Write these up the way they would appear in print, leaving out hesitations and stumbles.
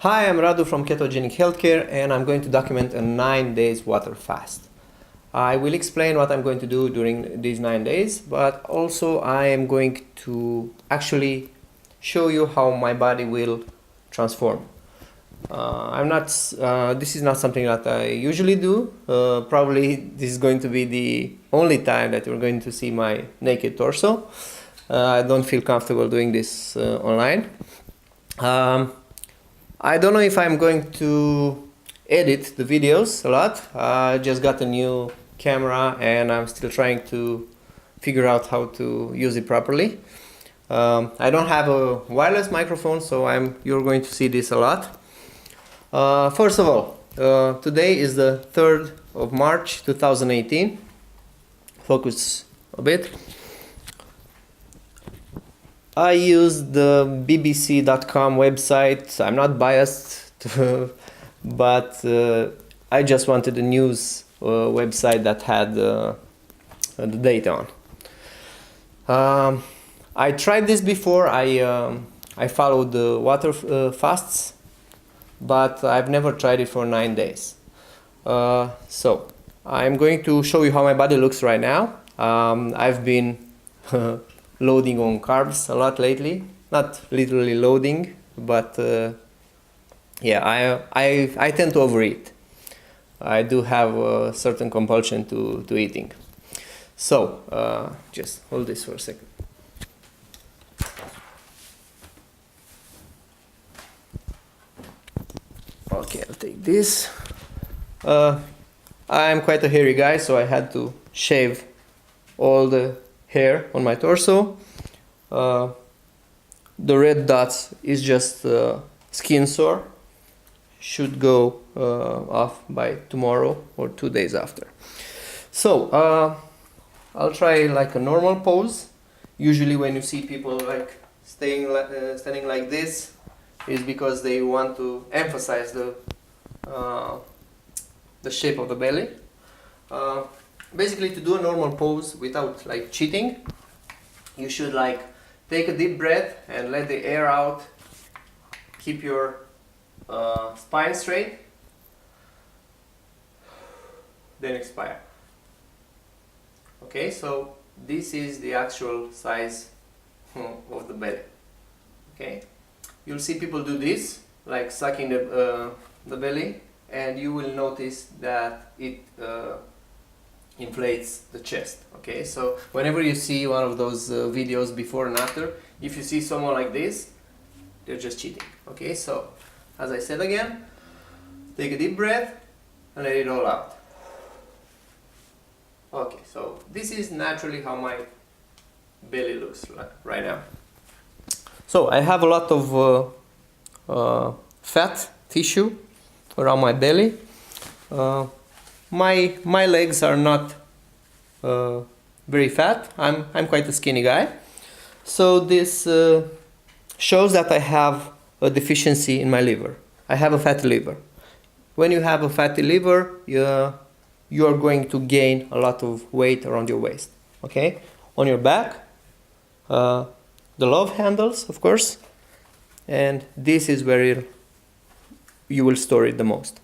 Hi, I'm Radu from Ketogenic Healthcare, and I'm going to document a 9 days water fast. I will explain what I'm going to do during these 9 days, but also I am going to actually show you how my body will transform. This is not something that I usually do. Probably this is going to be the only time that you're going to see my naked torso. I don't feel comfortable doing this online. I don't know if I'm going to edit the videos a lot. I just got a new camera and I'm still trying to figure out how to use it properly. I don't have a wireless microphone, so you're going to see this a lot. First of all, today is the 3rd of March 2018. Focus a bit. I use the bbc.com website. I'm not biased, but I just wanted a news website that had the data on. I tried this before. I followed the water fasts, but I've never tried it for 9 days. So I'm going to show you how my body looks right now. I've been loading on carbs a lot lately, not literally loading, but yeah, I tend to overeat. I do have a certain compulsion to eating. So just hold this for a second. Okay, I'll take this. I'm quite a hairy guy, so I had to shave all the hair on my torso. The red dots is just skin sore. Should go off by tomorrow or 2 days after. So I'll try like a normal pose. Usually when you see people like standing like this, is because they want to emphasize the shape of the belly. Basically, to do a normal pose without like cheating, you should like take a deep breath and let the air out. Keep your spine straight, then expire. Okay, so this is the actual size of the belly. Okay, you'll see people do this, like sucking the belly, and you will notice that it inflates the chest. Okay, so whenever you see one of those videos before and after, if you see someone like this, they're just cheating. Okay, so as I said again, take a deep breath and let it all out. Okay, so this is naturally how my belly looks right now. So I have a lot of fat tissue around my belly. My legs are not very fat. I'm quite a skinny guy. So this shows that I have a deficiency in my liver. I have a fatty liver. When you have a fatty liver, you are going to gain a lot of weight around your waist. Okay, on your back, the love handles, of course, and this is where you will store it the most.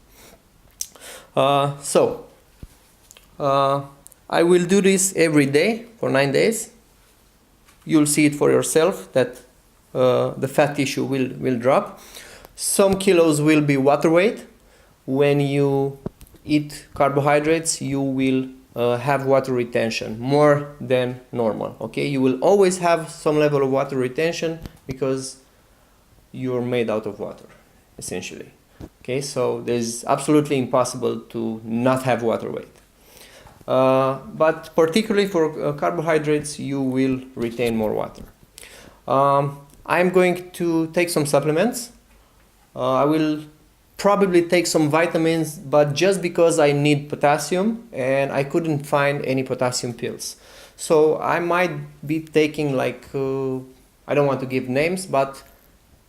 I will do this every day for 9 days. You'll see it for yourself that the fat tissue will drop. Some kilos will be water weight. When you eat carbohydrates, you will have water retention more than normal. Okay, you will always have some level of water retention because you're made out of water, essentially. Okay, so there's absolutely impossible to not have water weight. But particularly for carbohydrates, you will retain more water. I'm going to take some supplements. I will probably take some vitamins, but just because I need potassium and I couldn't find any potassium pills. So I might be taking like, I don't want to give names, but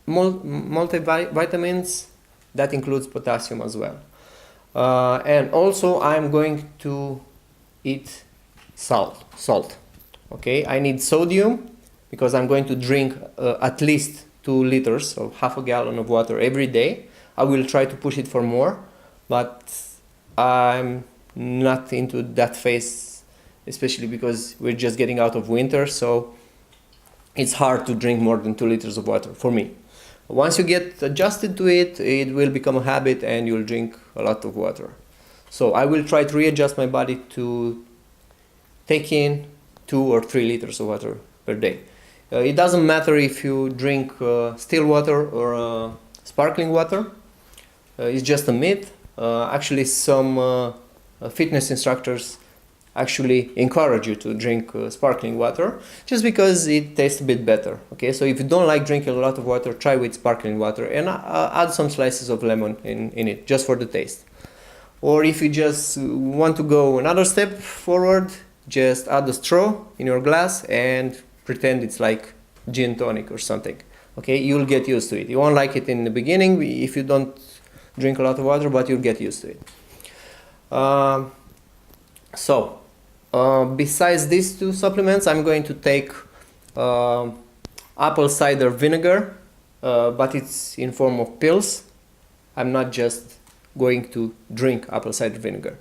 multivitamins. That includes potassium as well. And also I'm going to eat salt. Okay, I need sodium because I'm going to drink at least 2 liters or half a gallon of water every day. I will try to push it for more, but I'm not into that phase, especially because we're just getting out of winter, so it's hard to drink more than 2 liters of water for me. Once you get adjusted to it, it will become a habit and you'll drink a lot of water. So I will try to readjust my body to take in 2 or 3 liters of water per day. It doesn't matter if you drink still water or sparkling water. It's just a myth. Actually, some fitness instructors actually encourage you to drink sparkling water just because it tastes a bit better. Okay, so if you don't like drinking a lot of water, try with sparkling water and add some slices of lemon in it just for the taste. Or if you just want to go another step forward, just add a straw in your glass and pretend it's like gin tonic or something. Okay, you'll get used to it. You won't like it in the beginning if you don't drink a lot of water, but you'll get used to it. Besides these 2 supplements, I'm going to take apple cider vinegar, but it's in form of pills. I'm not just going to drink apple cider vinegar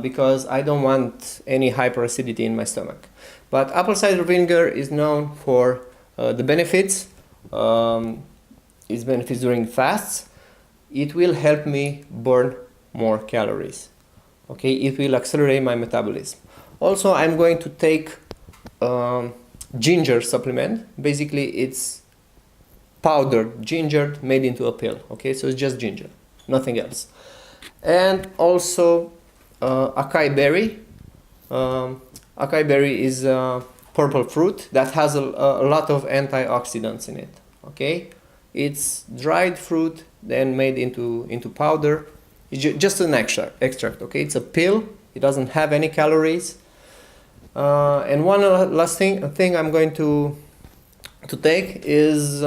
because I don't want any hyperacidity in my stomach. But apple cider vinegar is known for the benefits, its benefits during fasts. It will help me burn more calories. Okay, it will accelerate my metabolism. Also, I'm going to take ginger supplement. Basically, it's powdered ginger made into a pill. Okay, so it's just ginger, nothing else. And also acai berry. Acai berry is a purple fruit that has a lot of antioxidants in it. Okay, it's dried fruit then made into powder. It's just an extract. Okay, it's a pill. It doesn't have any calories. And one last thing I'm going to take is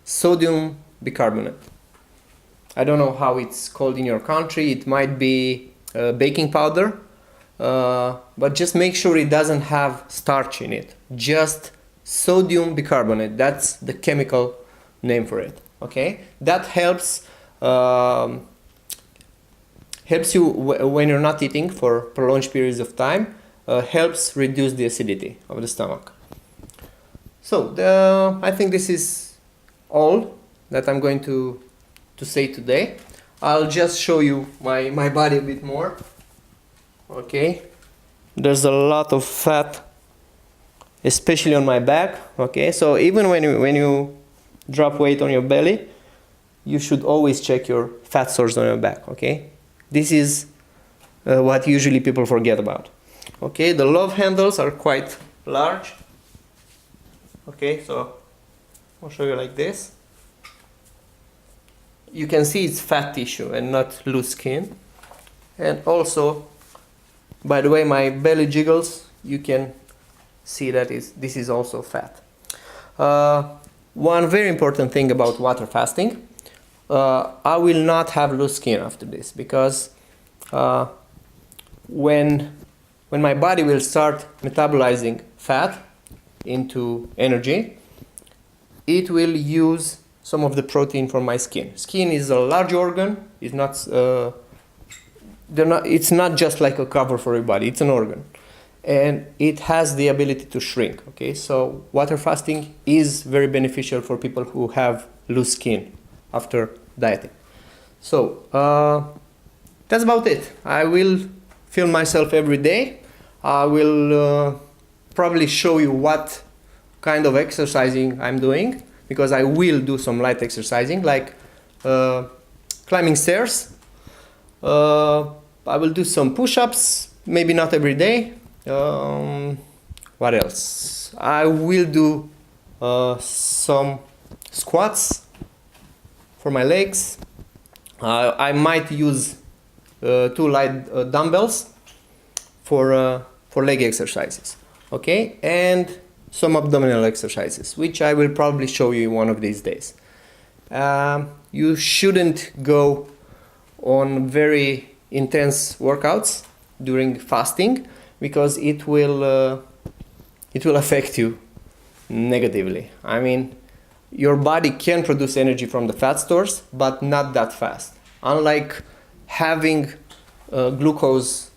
sodium bicarbonate. I don't know how it's called in your country. It might be baking powder, but just make sure it doesn't have starch in it. Just sodium bicarbonate. That's the chemical name for it. Okay, that helps you when you're not eating for prolonged periods of time. Helps reduce the acidity of the stomach. So I think this is all that I'm going to say today. I'll just show you my body a bit more. Okay, there's a lot of fat, especially on my back. Okay, so even when you drop weight on your belly, you should always check your fat source on your back. Okay, this is what usually people forget about. Okay, the love handles are quite large. Okay, so I'll show you like this. You can see it's fat tissue and not loose skin. And also, by the way my belly jiggles, you can see that this is also fat. One very important thing about water fasting, I will not have loose skin after this, because when my body will start metabolizing fat into energy, it will use some of the protein from my skin. Skin is a large organ. It's not just like a cover for your body. It's an organ, and it has the ability to shrink. Okay, so water fasting is very beneficial for people who have loose skin after dieting. So that's about it. I will film myself every day. I will probably show you what kind of exercising I'm doing, because I will do some light exercising, like climbing stairs. I will do some push-ups, maybe not every day. What else? I will do some squats for my legs. I might use 2 light dumbbells for leg exercises. Okay, and some abdominal exercises, which I will probably show you one of these days. You shouldn't go on very intense workouts during fasting, because it will affect you negatively. I mean, your body can produce energy from the fat stores, but not that fast. Unlike having glucose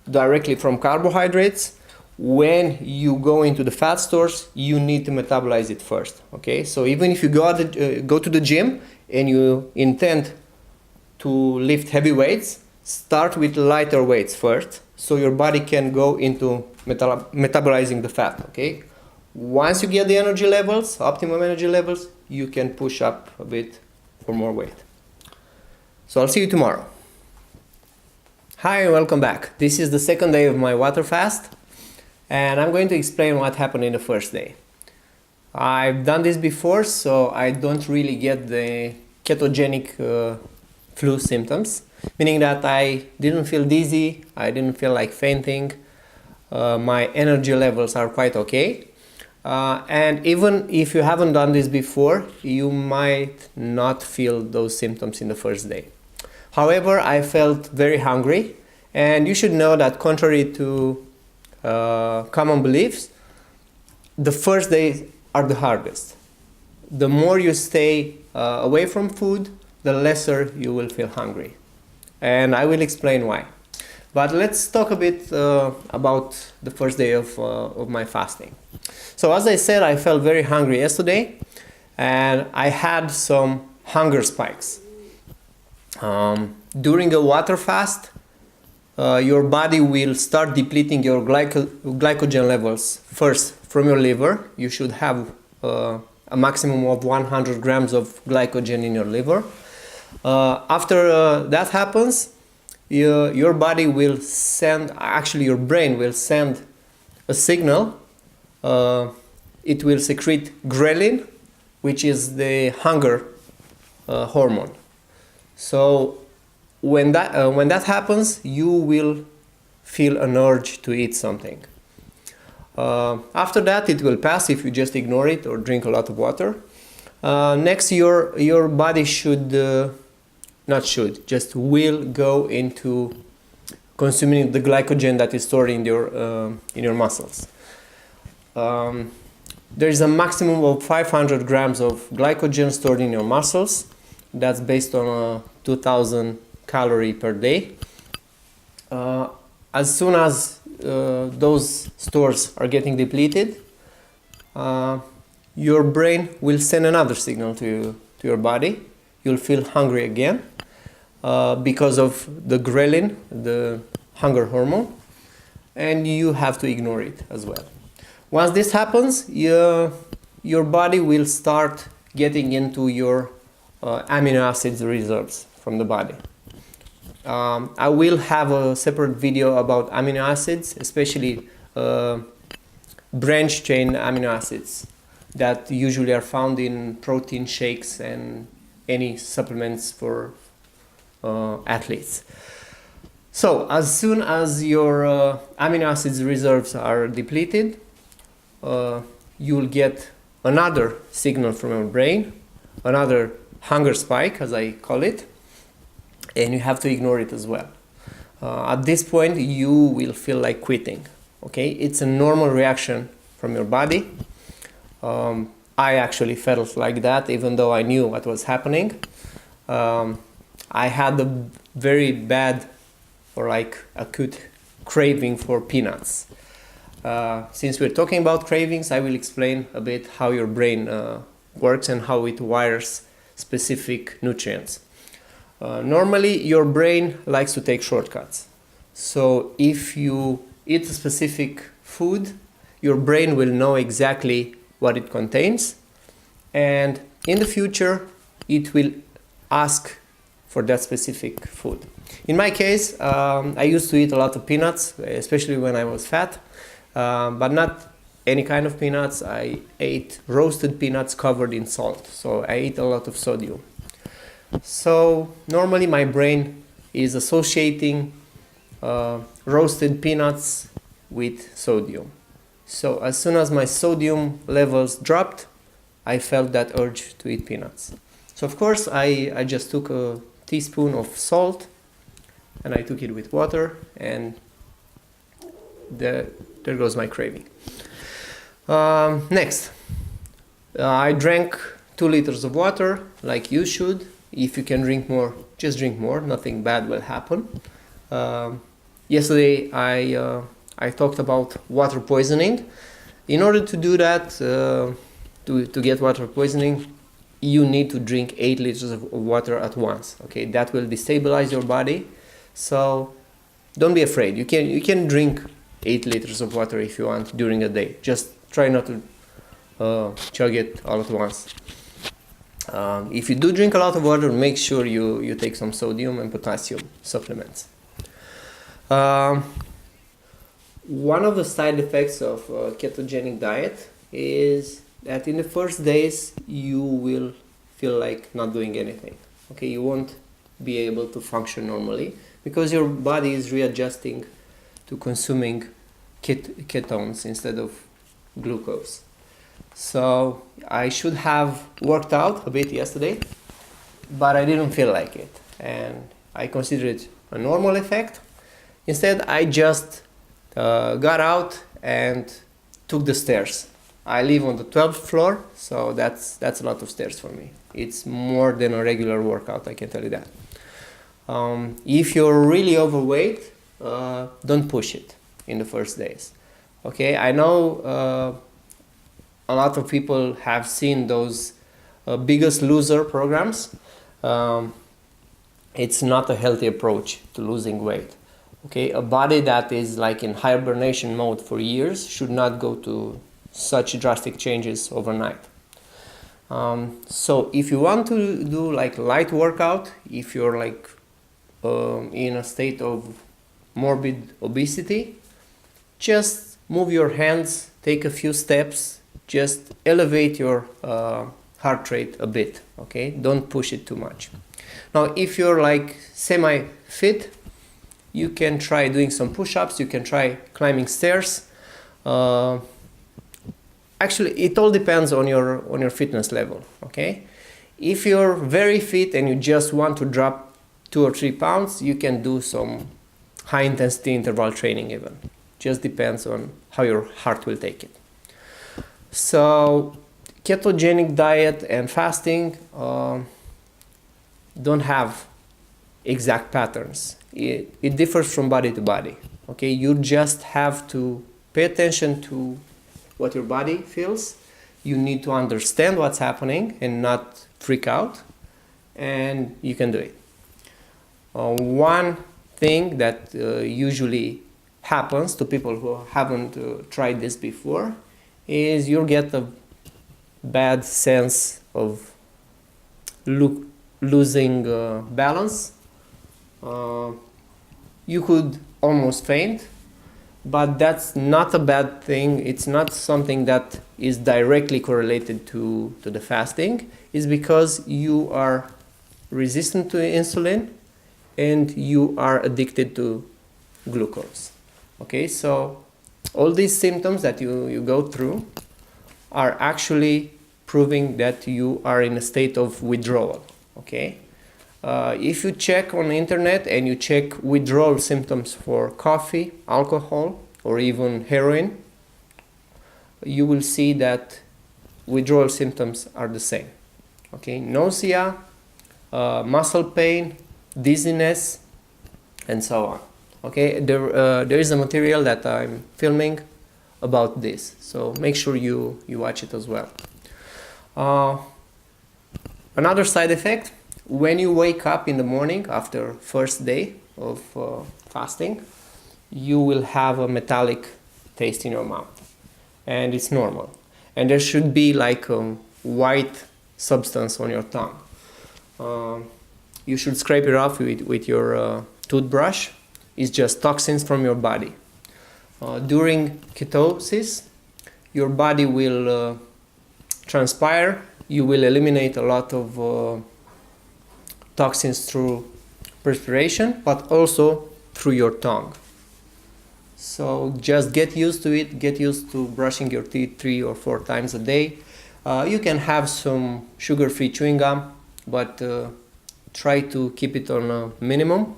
directly from carbohydrates, when you go into the fat stores, you need to metabolize it first. Okay, so even if you go to the gym and you intend to lift heavy weights, start with lighter weights first, so your body can go into metabolizing the fat. Okay, once you get the energy levels, optimum energy levels, you can push up a bit for more weight. So I'll see you tomorrow. Hi, welcome back. This is the second day of my water fast, and I'm going to explain what happened in the first day. I've done this before, so I don't really get the ketogenic flu symptoms, meaning that I didn't feel dizzy, I didn't feel like fainting, my energy levels are quite okay. And even if you haven't done this before, you might not feel those symptoms in the first day. However, I felt very hungry, and you should know that contrary to common beliefs, the first days are the hardest. The more you stay away from food, the lesser you will feel hungry. And I will explain why. But let's talk a bit about the first day of my fasting. So as I said, I felt very hungry yesterday, and I had some hunger spikes. During a water fast, your body will start depleting your glycogen levels first from your liver. You should have a maximum of 100 grams of glycogen in your liver. After that happens, your body will send, actually your brain will send a signal. It will secrete ghrelin, which is the hunger hormone. So when that happens, you will feel an urge to eat something. After that, it will pass if you just ignore it or drink a lot of water. Next, your body just will go into consuming the glycogen that is stored in your muscles. There is a maximum of 500 grams of glycogen stored in your muscles. That's based on 2,000 calories per day. As soon as those stores are getting depleted, your brain will send another signal to your body. You'll feel hungry again because of the ghrelin, the hunger hormone, and you have to ignore it as well. Once this happens, your body will start getting into your amino acids reserves from the body. I will have a separate video about amino acids, especially branch chain amino acids that usually are found in protein shakes and any supplements for athletes. So as soon as your amino acids reserves are depleted, you will get another signal from your brain, another hunger spike, as I call it, and you have to ignore it as well. At this point, you will feel like quitting. Okay, it's a normal reaction from your body. I actually felt like that, even though I knew what was happening. I had a very bad or like acute craving for peanuts. Since we're talking about cravings, I will explain a bit how your brain works and how it wires specific nutrients. Normally, your brain likes to take shortcuts. So if you eat a specific food, your brain will know exactly what it contains, and in the future, it will ask for that specific food. In my case, I used to eat a lot of peanuts, especially when I was fat, but not any kind of peanuts. I ate roasted peanuts covered in salt, so I ate a lot of sodium. So normally my brain is associating roasted peanuts with sodium. So as soon as my sodium levels dropped, I felt that urge to eat peanuts. So of course I just took a teaspoon of salt and I took it with water, and there goes my craving. Next, I drank 2 liters of water, like you should. If you can drink more, just drink more. Nothing bad will happen. Yesterday I talked about water poisoning. In order to do that, to get water poisoning, you need to drink 8 liters of water at once. Okay, that will destabilize your body. So don't be afraid. You can drink 8 liters of water if you want during a day. Just try not to chug it all at once. If you do drink a lot of water, make sure you take some sodium and potassium supplements. One of the side effects of a ketogenic diet is that in the first days you will feel like not doing anything. Okay, you won't be able to function normally because your body is readjusting to consuming ketones instead of glucose. So I should have worked out a bit yesterday, but I didn't feel like it, and I consider it a normal effect. Instead, I just got out and took the stairs. I live on the 12th floor, so that's a lot of stairs for me. It's more than a regular workout, I can tell you that. If you're really overweight, don't push it in the first days. Okay, I know a lot of people have seen those Biggest Loser programs. It's not a healthy approach to losing weight. Okay, a body that is like in hibernation mode for years should not go to such drastic changes overnight. So if you want to do like light workout, if you're like in a state of morbid obesity, just move your hands, take a few steps, just elevate your heart rate a bit, okay? Don't push it too much. Now, if you're like semi-fit, you can try doing some push-ups, you can try climbing stairs. Actually, it all depends on your fitness level, okay? If you're very fit and you just want to drop 2 or 3 pounds, you can do some high-intensity interval training even. Just depends on how your heart will take it. So, ketogenic diet and fasting don't have exact patterns. It differs from body to body, okay? You just have to pay attention to what your body feels. You need to understand what's happening and not freak out, and you can do it. One thing that usually happens to people who haven't tried this before is you'll get a bad sense of losing balance. You could almost faint, but that's not a bad thing. It's not something that is directly correlated to the fasting. It's because you are resistant to insulin and you are addicted to glucose. Okay, so all these symptoms that you go through are actually proving that you are in a state of withdrawal. Okay, if you check on the internet and you check withdrawal symptoms for coffee, alcohol, or even heroin, you will see that withdrawal symptoms are the same. Okay, nausea, muscle pain, dizziness, and so on. Okay, there is a material that I'm filming about this, so make sure you watch it as well. Another side effect, when you wake up in the morning after first day of fasting, you will have a metallic taste in your mouth, and it's normal. And there should be like a white substance on your tongue. You should scrape it off with your toothbrush. It's just toxins from your body. During ketosis, your body will transpire. You will eliminate a lot of toxins through perspiration, but also through your tongue. So just get used to it. Get used to brushing your teeth 3 or 4 times a day. You can have some sugar-free chewing gum, but try to keep it on a minimum,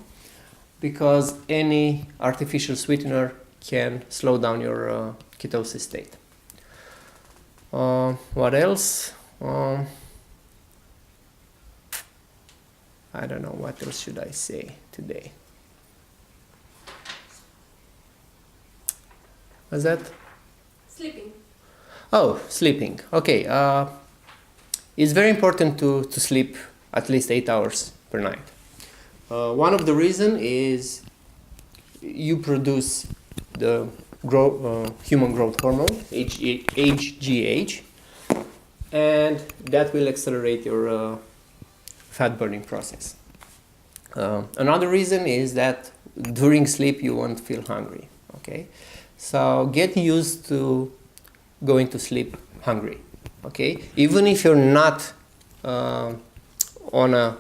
because any artificial sweetener can slow down your ketosis state. What else? I don't know what else should I say today. What's that? Sleeping. Oh, sleeping. Okay. It's very important to sleep at least 8 hours per night. One of the reasons is you produce the human growth hormone, HGH, and that will accelerate your fat burning process. Another reason is that during sleep you won't feel hungry. Okay, so get used to going to sleep hungry. Okay, even if you're not on a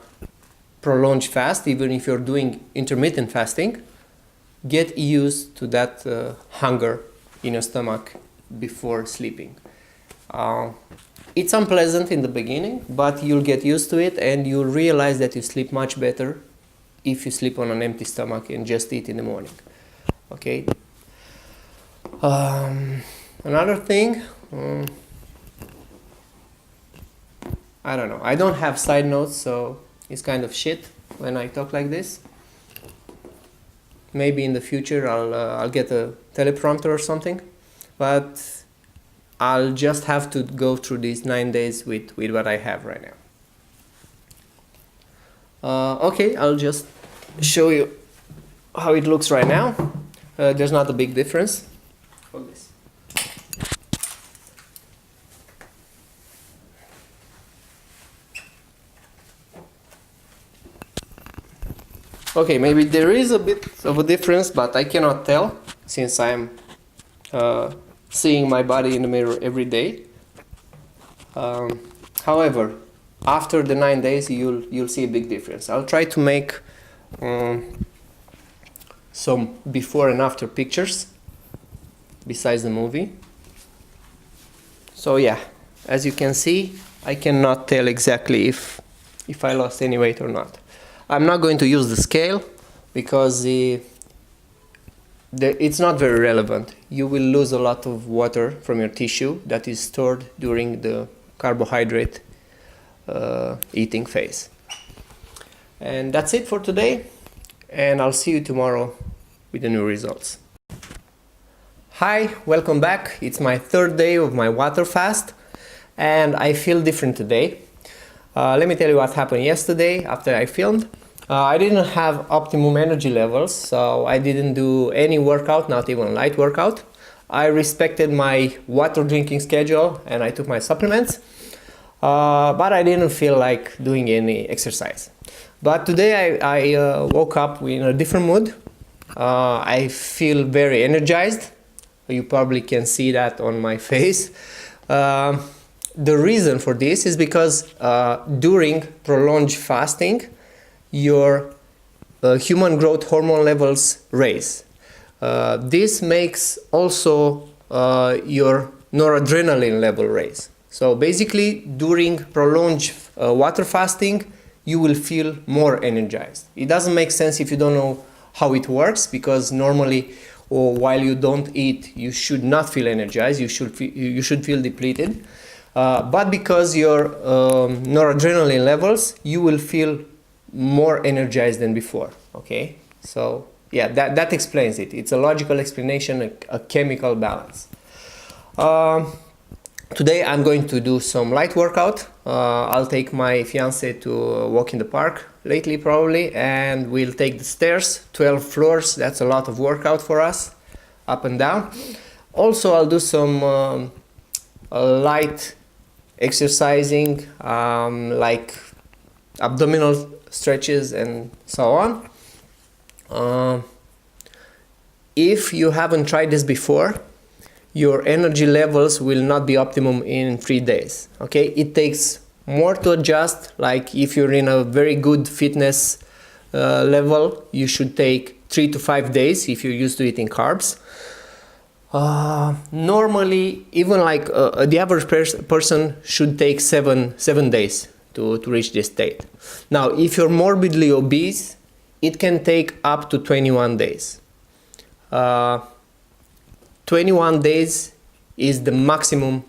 prolonged fast, even if you're doing intermittent fasting, get used to that hunger in your stomach before sleeping. It's unpleasant in the beginning, but you'll get used to it and you'll realize that you sleep much better if you sleep on an empty stomach and just eat in the morning. Okay. Another thing, I don't know. I don't have side notes, so it's kind of shit when I talk like this. Maybe in the future I'll get a teleprompter or something, but I'll just have to go through these 9 days with what I have right now. Okay, I'll just show you how it looks right now. There's not a big difference. Hold this. Okay, maybe there is a bit of a difference, but I cannot tell since I'm seeing my body in the mirror every day. However, after the 9 days, you'll see a big difference. I'll try to make some before and after pictures besides the movie. So yeah, as you can see, I cannot tell exactly if I lost any weight or not. I'm not going to use the scale because it's not very relevant. You will lose a lot of water from your tissue that is stored during the carbohydrate eating phase. And that's it for today, and I'll see you tomorrow with the new results. Hi, welcome back. It's my third day of my water fast and I feel different today. Let me tell you what happened yesterday after I filmed. I didn't have optimum energy levels, so I didn't do any workout, not even light workout. I respected my water drinking schedule and I took my supplements, but I didn't feel like doing any exercise. But today I woke up in a different mood. I feel very energized. You probably can see that on my face. The reason for this is because during prolonged fasting, your human growth hormone levels raise. This makes also your noradrenaline level raise. So basically, during prolonged water fasting, you will feel more energized. It doesn't make sense if you don't know how it works, because normally, or while you don't eat, you should not feel energized. You should feel depleted. But because your noradrenaline levels, you will feel more energized than before. Okay, so yeah, that explains it. It's a logical explanation, a chemical balance. Today I'm going to do some light workout. I'll take my fiance to walk in the park lately probably, and we'll take the stairs, 12 floors. That's a lot of workout for us, up and down. Also, I'll do some light exercising, like abdominal stretches and so on. If you haven't tried this before, your energy levels will not be optimum in 3 days. Okay, it takes more to adjust. Like if you're in a very good fitness level, you should take 3 to 5 days if you're used to eating carbs. Normally, even like the average person should take seven days to reach this state. Now, if you're morbidly obese, it can take up to 21 days. 21 days is the maximum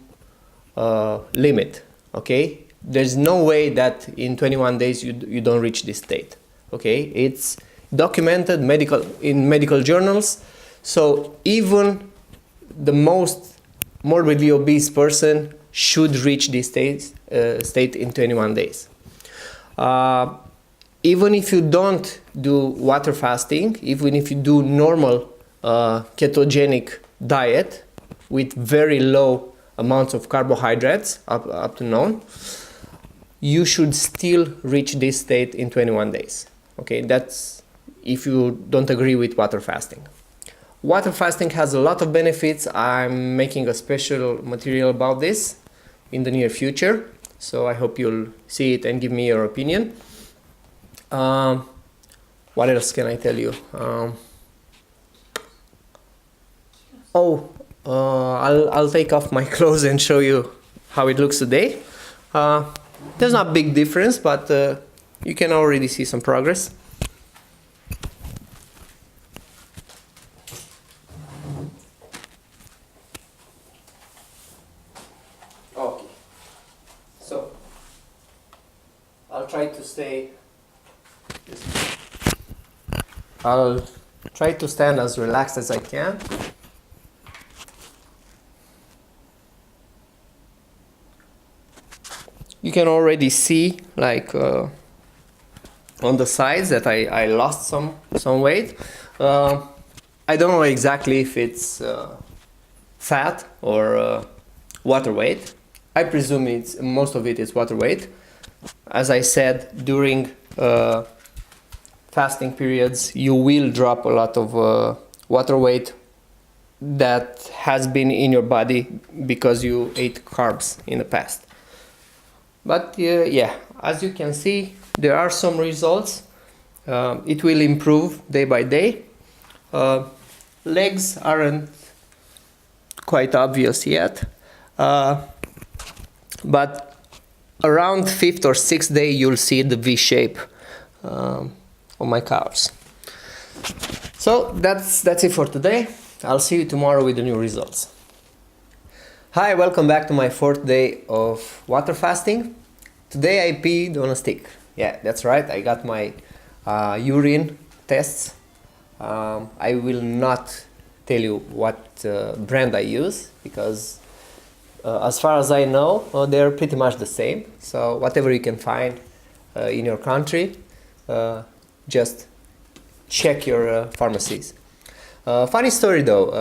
limit, okay? there's no way that in 21 days you don't reach this state. Okay, it's documented in medical journals. So even the most morbidly obese person should reach this state in 21 days. Even if you don't do water fasting, even if you do normal ketogenic diet with very low amounts of carbohydrates up to known, you should still reach this state in 21 days. Okay, that's if you don't agree with water fasting. Water fasting has a lot of benefits. I'm making a special material about this in the near future, so I hope you'll see it and give me your opinion. What else can I tell you? I'll take off my clothes and show you how it looks today. There's not a big difference, but you can already see some progress. Okay, so I'll try to stand as relaxed as I can. You can already see, like on the sides, that I lost some weight. I don't know exactly if it's fat or water weight. I presume most of it is water weight. As I said, during fasting periods, you will drop a lot of water weight that has been in your body because you ate carbs in the past. But yeah, as you can see, there are some results. It will improve day by day. Legs aren't quite obvious yet, but around 5th or 6th day you'll see the V shape on my calves. So that's it for today. I'll see you tomorrow with the new results. Hi, welcome back to my 4th day of water fasting. Today I peed on a stick. Yeah, that's right, I got my urine tests. I will not tell you what brand I use because as far as I know, they're pretty much the same. So whatever you can find in your country, just check your pharmacies. Funny story though,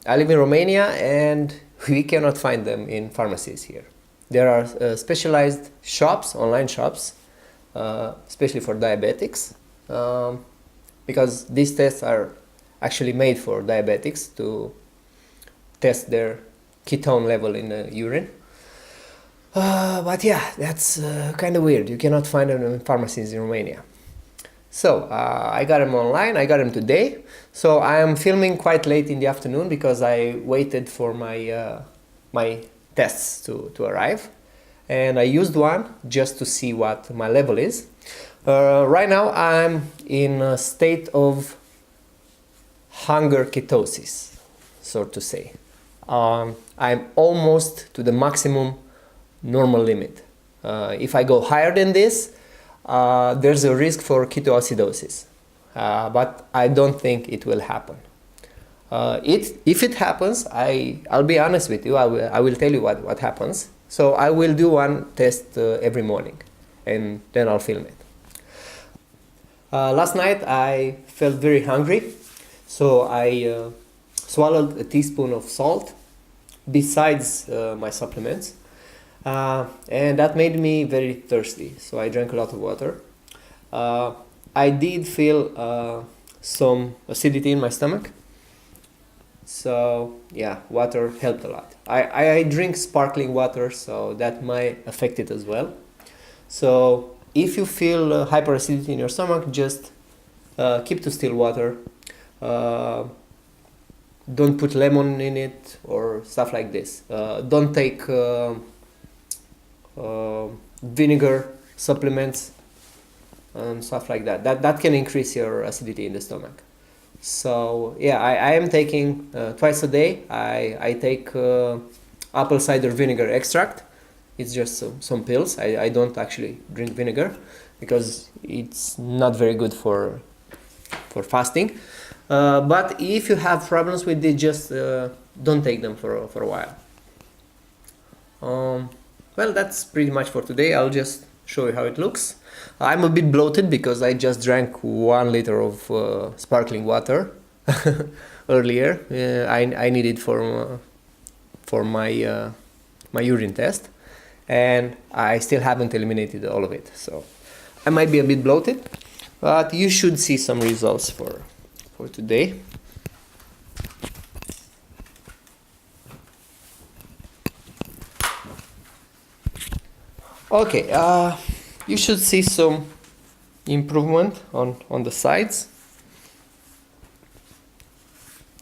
I live in Romania and we cannot find them in pharmacies here. There are specialized shops, online shops, especially for diabetics, because these tests are actually made for diabetics to test their ketone level in the urine. But yeah, that's kind of weird. You cannot find them in pharmacies in Romania. So I got them online. I got them today. So I am filming quite late in the afternoon because I waited for my my tests to arrive, and I used one just to see what my level is. Right now I'm in a state of hunger ketosis, so to say. I'm almost to the maximum normal limit. If I go higher than this, there's a risk for ketoacidosis, but I don't think it will happen. If it happens, I'll be honest with you, I will tell you what happens. So I will do one test every morning, and then I'll film it. Last night I felt very hungry, so I swallowed a teaspoon of salt besides my supplements, and that made me very thirsty, so I drank a lot of water. I did feel some acidity in my stomach, so yeah, water helped a lot. I drink sparkling water, so that might affect it as well. So if you feel hyperacidity in your stomach, just keep to still water. Don't put lemon in it or stuff like this. Don't take vinegar supplements and stuff like that. That can increase your acidity in the stomach. So yeah, I am taking twice a day. I take apple cider vinegar extract. It's just some pills. I don't actually drink vinegar because it's not very good for fasting. But if you have problems with it, just don't take them for a while. Well, that's pretty much for today. I'll just show you how it looks. I'm a bit bloated because I just drank 1 liter of sparkling water earlier. I need it for my my urine test, and I still haven't eliminated all of it. So I might be a bit bloated, but you should see some results for today. Okay, you should see some improvement on the sides.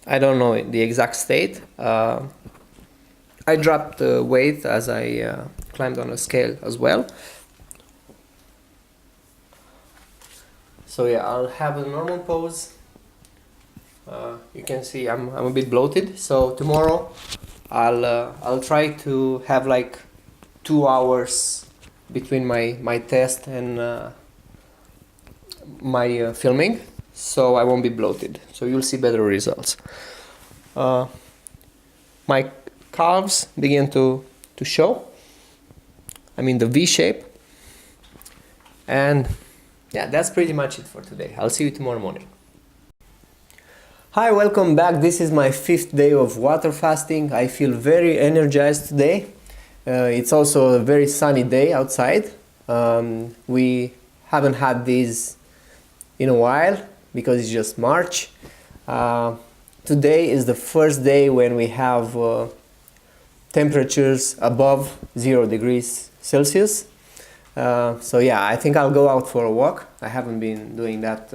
I don't know the exact state. I dropped weight as I climbed on a scale as well. So yeah, I'll have a normal pose. You can see I'm a bit bloated. So tomorrow I'll try to have like 2 hours between my test and my filming, so I won't be bloated. So you'll see better results. My calves begin to show. I'm in the V shape. And yeah, that's pretty much it for today. I'll see you tomorrow morning. Hi, welcome back. This is my 5th day of water fasting. I feel very energized today. It's also a very sunny day outside. We haven't had these in a while because it's just March. Today is the first day when we have temperatures above 0 degrees Celsius. So yeah, I think I'll go out for a walk. I haven't been doing that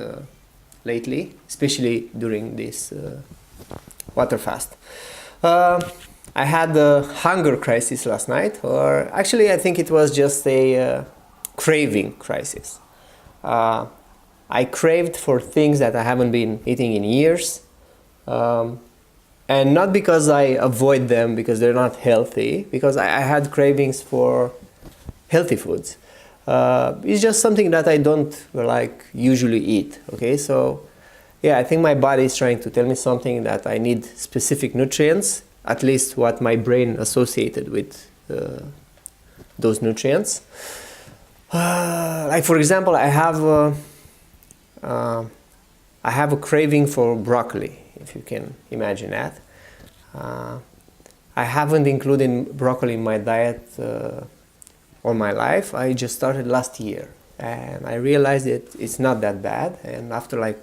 lately, especially during this water fast. I had a hunger crisis last night, or actually I think it was just a craving crisis. I craved for things that I haven't been eating in years, and not because I avoid them because they're not healthy, because I had cravings for healthy foods. It's just something that I don't like usually eat. Okay, so yeah, I think my body is trying to tell me something, that I need specific nutrients, at least what my brain associated with those nutrients. Like for example, I have a craving for broccoli, if you can imagine that. I haven't included broccoli in my diet all my life. I just started last year, and I realized it's not that bad. And after like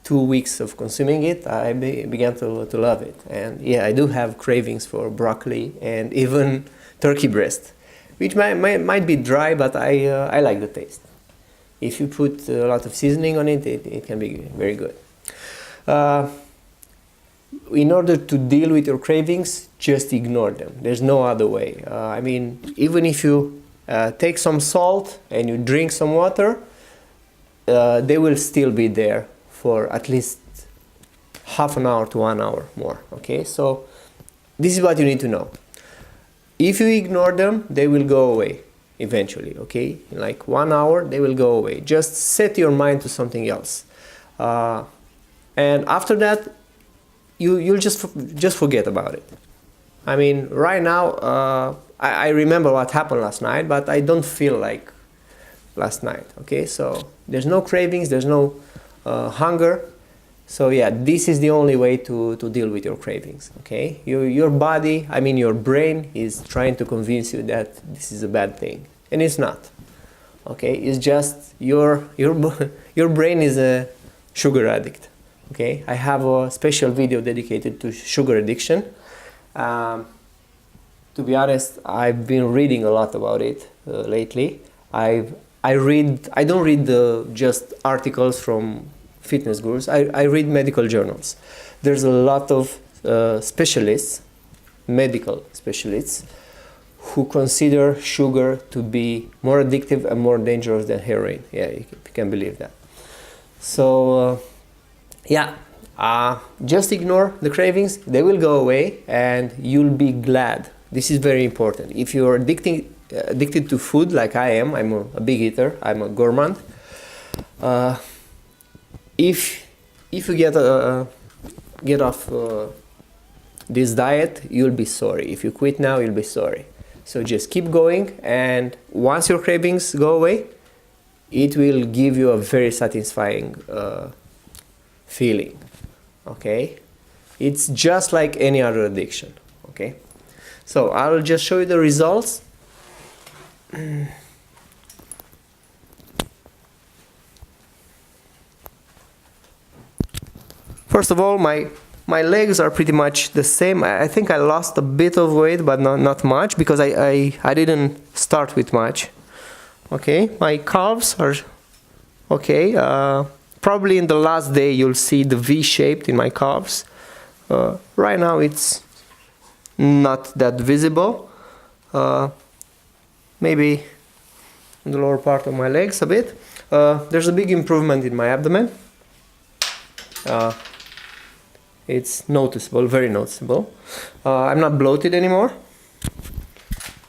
2 weeks of consuming it, I began to love it. And yeah, I do have cravings for broccoli and even turkey breast, which might be dry, but I like the taste. If you put a lot of seasoning on it, it can be very good. In order to deal with your cravings, just ignore them. There's no other way. I mean, even if you take some salt and you drink some water, they will still be there for at least half an hour to 1 hour more. Okay, so this is what you need to know. If you ignore them, they will go away eventually. Okay, in like 1 hour, they will go away. Just set your mind to something else, and after that, you'll just forget about it. I mean, right now, I remember what happened last night, but I don't feel like last night. Okay, so there's no cravings, there's no hunger. So yeah, this is the only way to deal with your cravings. Okay, your body, I mean your brain, is trying to convince you that this is a bad thing, and it's not. Okay, it's just your brain is a sugar addict. Okay, I have a special video dedicated to sugar addiction. To be honest, I've been reading a lot about it lately. I don't read just articles from fitness gurus. I read medical journals. There's a lot of specialists, medical specialists, who consider sugar to be more addictive and more dangerous than heroin. Yeah, you can believe that. So yeah, just ignore the cravings. They will go away, and you'll be glad This is very important. If you're addicted to food like I am, I'm a big eater, I'm a gourmand. If you get off this diet, you'll be sorry. If you quit now, you'll be sorry. So just keep going, and once your cravings go away, it will give you a very satisfying feeling. Okay, it's just like any other addiction. Okay, so I'll just show you the results. First of all, my legs are pretty much the same. I think I lost a bit of weight, but not much, because I didn't start with much. Okay, my calves are okay. Probably in the last day you'll see the V-shaped in my calves. Right now it's not that visible. Maybe in the lower part of my legs a bit. There's a big improvement in my abdomen. It's noticeable, very noticeable. I'm not bloated anymore.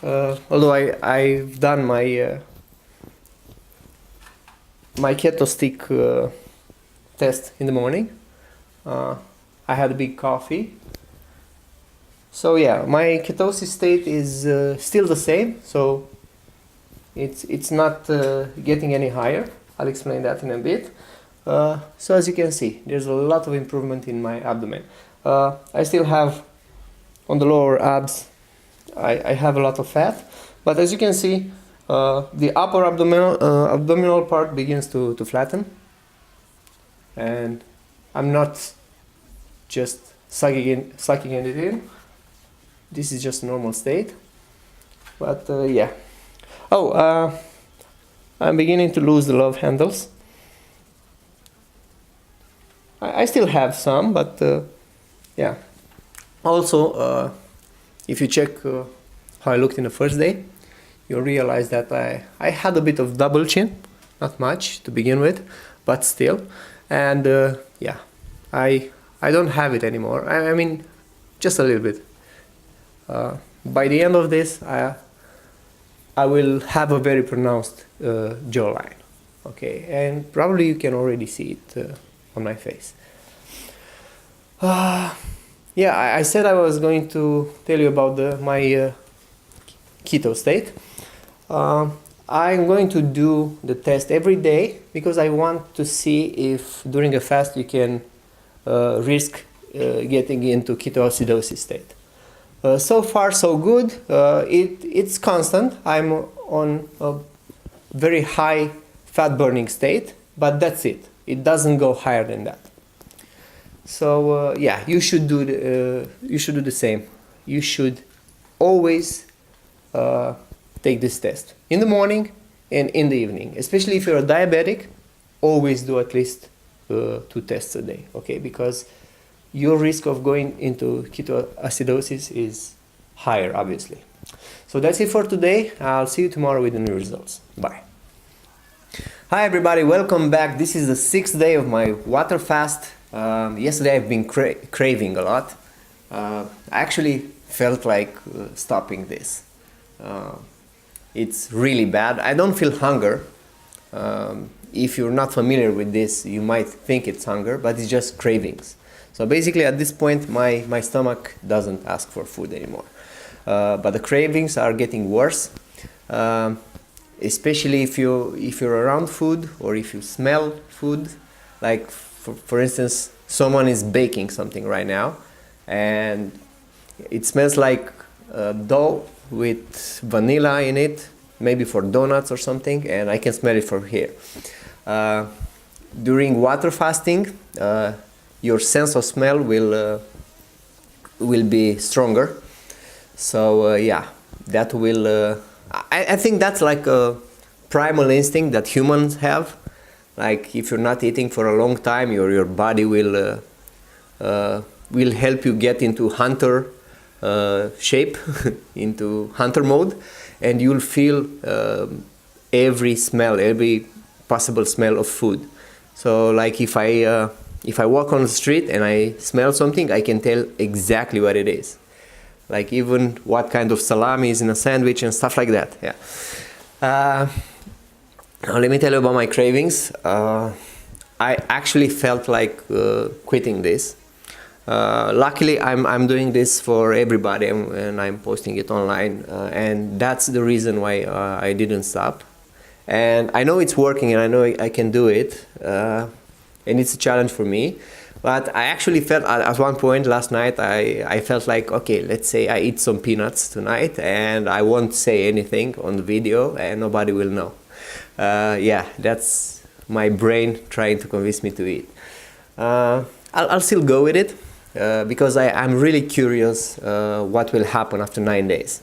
Although I've done my my keto stick test in the morning. I had a big coffee. So yeah, my ketosis state is still the same. So it's not getting any higher. I'll explain that in a bit. So as you can see, there's a lot of improvement in my abdomen. I still have on the lower abs, I have a lot of fat, but as you can see, the upper abdominal part begins to flatten, and I'm not just sucking it in. This is just a normal state, but yeah. Oh, I'm beginning to lose the love handles. I still have some, but yeah. Also, if you check how I looked in the first day, you'll realize that I had a bit of double chin, not much to begin with, but still. And yeah, I don't have it anymore. I mean, just a little bit. By the end of this, I will have a very pronounced jawline. Okay, and probably you can already see it on my face. Yeah, I said I was going to tell you about my keto state. I'm going to do the test every day because I want to see if during a fast you can risk getting into ketoacidosis state. So far so good. It's constant. I'm on a very high fat burning state, but that's it. It doesn't go higher than that. So yeah, you should do the same. You should always take this test in the morning and in the evening. Especially if you're a diabetic, always do at least 2 tests a day. Okay, because your risk of going into ketoacidosis is higher, obviously. So that's it for today. I'll see you tomorrow with the new results. Bye. Hi everybody, welcome back. This is the 6th day of my water fast. Yesterday I've been craving a lot. I actually felt like stopping this. It's really bad. I don't feel hunger. If you're not familiar with this, you might think it's hunger, but it's just cravings. So basically at this point my stomach doesn't ask for food anymore. But the cravings are getting worse. Especially if you're around food or if you smell food. Like for instance, someone is baking something right now and it smells like dough with vanilla in it, maybe for donuts or something, and I can smell it from here. During water fasting, your sense of smell will be stronger. So yeah, that will. I think that's like a primal instinct that humans have. Like if you're not eating for a long time, your body will help you get into hunter shape, into hunter mode, and you'll feel every smell, every possible smell of food. So like if I walk on the street and I smell something, I can tell exactly what it is. like even what kind of salami is in a sandwich and stuff like that. Yeah. Now let me tell you about my cravings. I actually felt like quitting this. Luckily, I'm doing this for everybody, and I'm posting it online, and that's the reason why I didn't stop. And I know it's working, and I know I can do it, and it's a challenge for me. But I actually felt at one point last night, I felt like, okay, let's say I eat some peanuts tonight, and I won't say anything on the video, and nobody will know. Yeah, that's my brain trying to convince me to eat. I'll still go with it. Because I'm really curious what will happen after 9 days,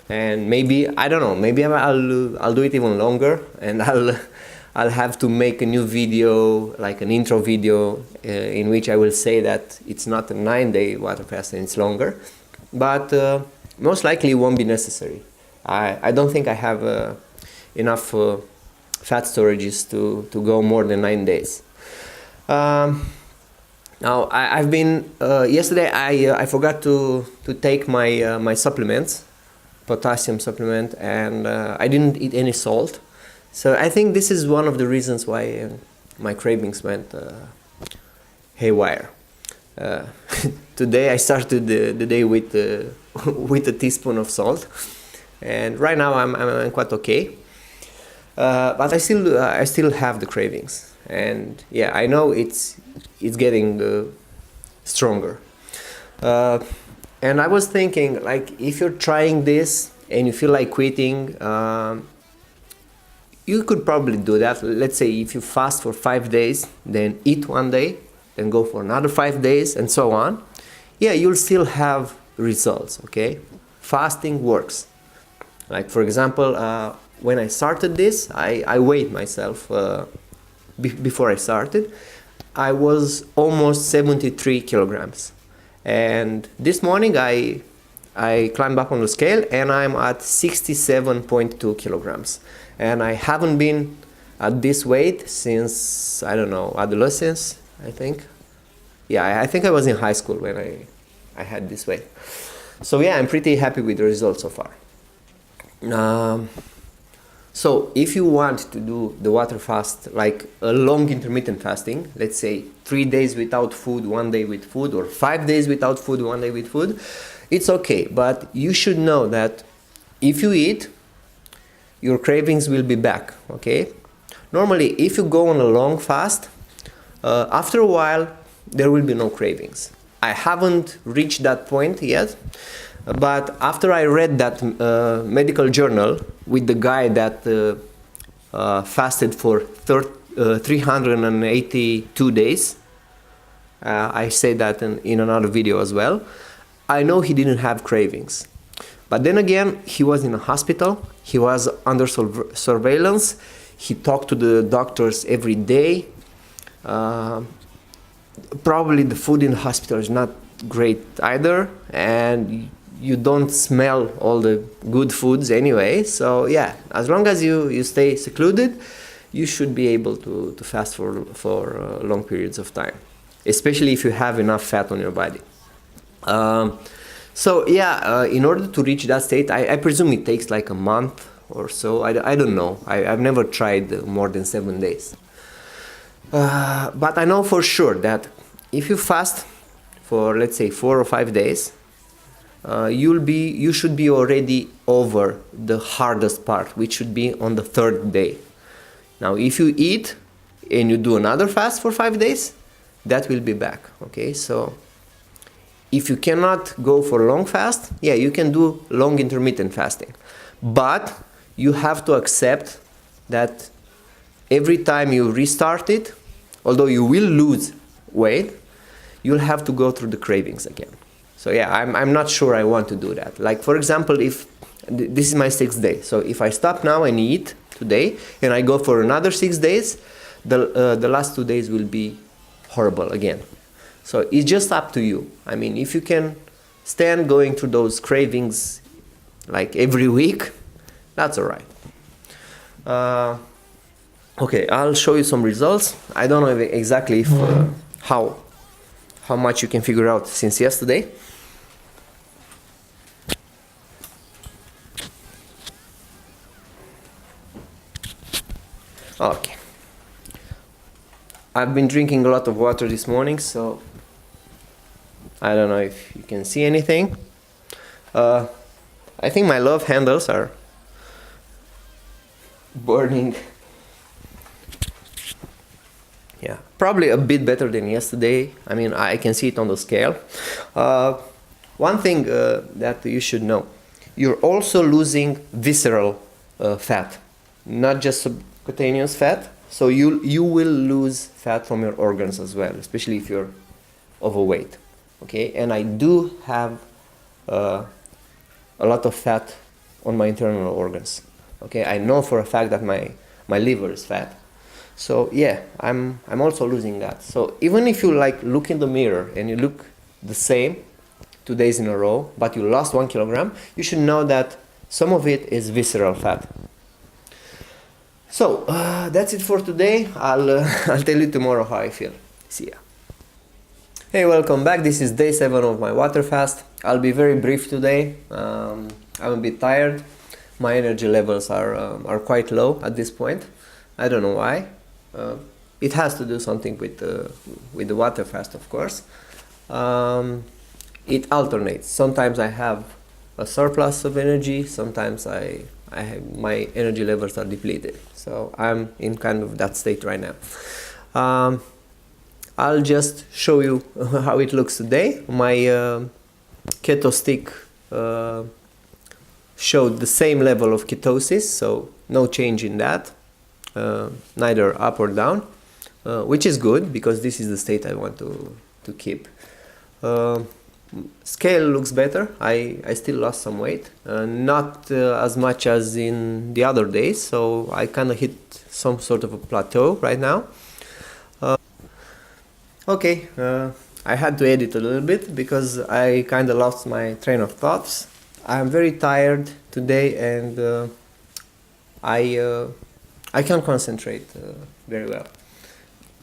and maybe I don't know. Maybe I'll do it even longer, and I'll have to make a new video, like an intro video, in which I will say that it's not a 9-day water fast and it's longer, but most likely it won't be necessary. I don't think I have enough fat storages to go more than 9 days. Now I've been yesterday. I forgot to take my supplements, potassium supplement, and I didn't eat any salt. So I think this is one of the reasons why my cravings went haywire. Today I started the day with with a teaspoon of salt, and right now I'm quite okay. But I still have the cravings, and yeah, I know it's getting stronger. And I was thinking, like, if you're trying this and you feel like quitting, you could probably do that. Let's say if you fast for 5 days, then eat 1 day, then go for another 5 days, and so on. Yeah, you'll still have results, okay? Fasting works. Like, for example, when I started this, I weighed myself before I started. I was almost 73 kilograms. And this morning I climbed up on the scale and I'm at 67.2 kilograms. And I haven't been at this weight since, I don't know, adolescence, I think. Yeah, I think I was in high school when I had this weight. So yeah, I'm pretty happy with the results so far. So if you want to do the water fast, like a long intermittent fasting, let's say 3 days without food, 1 day with food, or 5 days without food, 1 day with food, it's okay. But you should know that if you eat, your cravings will be back, okay? Normally, if you go on a long fast, after a while, there will be no cravings. I haven't reached that point yet. But after I read that medical journal with the guy that fasted for 382 days, I say that in another video as well, I know he didn't have cravings. But then again, he was in a hospital, he was under surveillance, he talked to the doctors every day. Probably the food in the hospital is not great either, and you don't smell all the good foods anyway. So yeah, as long as you stay secluded, you should be able to fast for long periods of time, especially if you have enough fat on your body. So yeah, in order to reach that state, I presume it takes like a month or so. I don't know. I've never tried more than 7 days. But I know for sure that if you fast for, let's say, 4 or 5 days, you should be already over the hardest part, which should be on the 3rd day. Now, if you eat and you do another fast for 5 days, that will be back. Okay, so if you cannot go for a long fast, yeah, you can do long intermittent fasting, but you have to accept that every time you restart it, although you will lose weight, you'll have to go through the cravings again. So yeah, I'm not sure I want to do that. Like, for example, if this is my 6th day, so if I stop now and eat today and I go for another 6 days, the last 2 days will be horrible again. So it's just up to you. I mean, if you can stand going through those cravings like every week, that's all right. Okay, I'll show you some results. I don't know exactly if, how much you can figure out since yesterday. I've been drinking a lot of water this morning, so I don't know if you can see anything. I think my love handles are burning. Yeah, probably a bit better than yesterday. I mean, I can see it on the scale. One thing that you should know, you're also losing visceral fat, not just subcutaneous fat. So you will lose fat from your organs as well, especially if you're overweight. Okay, and I do have a lot of fat on my internal organs. Okay, I know for a fact that my liver is fat. So yeah, I'm also losing that. So even if you like look in the mirror and you look the same 2 days in a row, but you lost 1 kilogram, you should know that some of it is visceral fat. So that's it for today. I'll tell you tomorrow how I feel. See ya. Hey, welcome back. This is day 7 of my water fast. I'll be very brief today. I'm a bit tired. My energy levels are quite low at this point. I don't know why. It has to do something with the water fast, of course. It alternates. Sometimes I have a surplus of energy. Sometimes my energy levels are depleted. So I'm in kind of that state right now. I'll just show you how it looks today. My keto stick showed the same level of ketosis, so no change in that, neither up or down, which is good because this is the state I want to keep. Scale looks better. I still lost some weight, not as much as in the other days, so I kind of hit some sort of a plateau right now. Okay, I had to edit a little bit because I kind of lost my train of thoughts. I'm very tired today and I can't concentrate very well.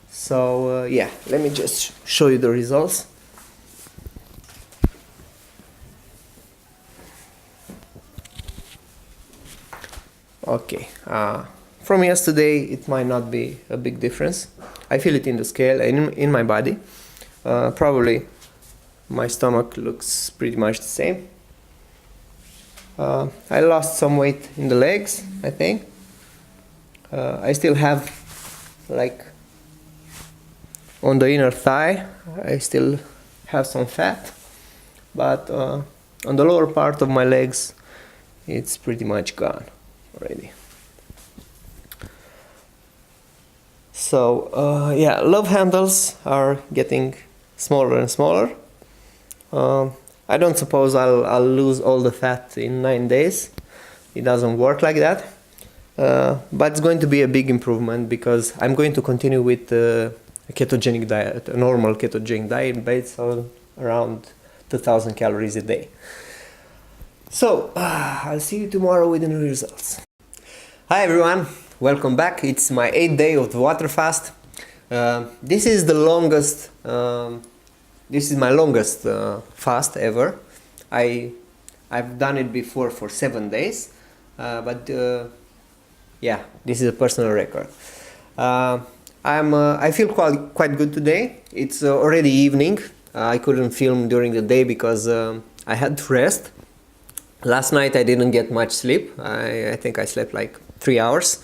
So yeah, let me just show you the results. Okay, from yesterday it might not be a big difference. I feel it in the scale and in my body. Probably my stomach looks pretty much the same. I lost some weight in the legs, I think. I still have, like, on the inner thigh, I still have some fat. But on the lower part of my legs, it's pretty much gone already. So yeah, love handles are getting smaller and smaller. I don't suppose I'll lose all the fat in 9 days. It doesn't work like that. But it's going to be a big improvement because I'm going to continue with a ketogenic diet, a normal ketogenic diet based on around 2,000 calories a day. So I'll see you tomorrow with the new results. Hi everyone, welcome back. It's my 8th day of the water fast. This is the longest. This is my longest fast ever. I've done it before for 7 days, but yeah, this is a personal record. I feel quite good today. It's already evening. I couldn't film during the day because I had to rest. Last night I didn't get much sleep. I think I slept like 3 hours.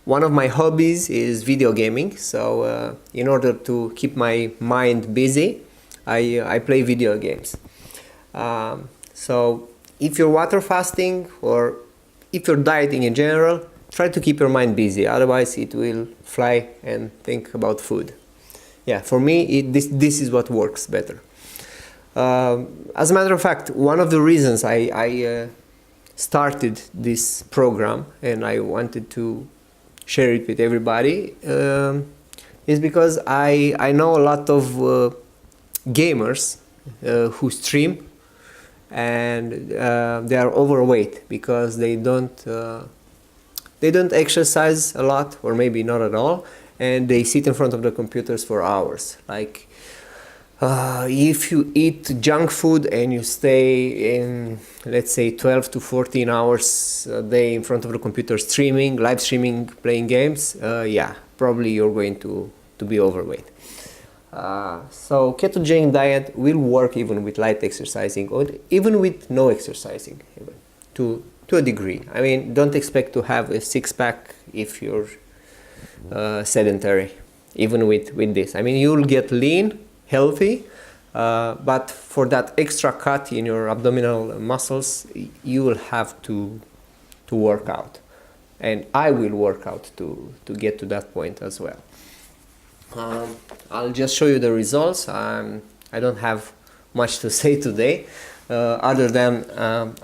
One of my hobbies is video gaming, so in order to keep my mind busy, I play video games. So if you're water fasting or if you're dieting in general, try to keep your mind busy, otherwise it will fly and think about food. Yeah, for me, this is what works better. As a matter of fact, one of the reasons I started this program and I wanted to share it with everybody is because I know a lot of gamers who stream and they are overweight because they don't exercise a lot or maybe not at all, and they sit in front of the computers for hours. Like if you eat junk food and you stay in, let's say, 12 to 14 hours a day in front of the computer streaming, live streaming, playing games, yeah, probably you're going to be overweight. So ketogenic diet will work even with light exercising, or even with no exercising, even to a degree. I mean, don't expect to have a six-pack if you're sedentary, even with this. I mean, you'll get lean, healthy, but for that extra cut in your abdominal muscles, you will have to work out. And I will work out to get to that point as well. I'll just show you the results. I don't have much to say today, other than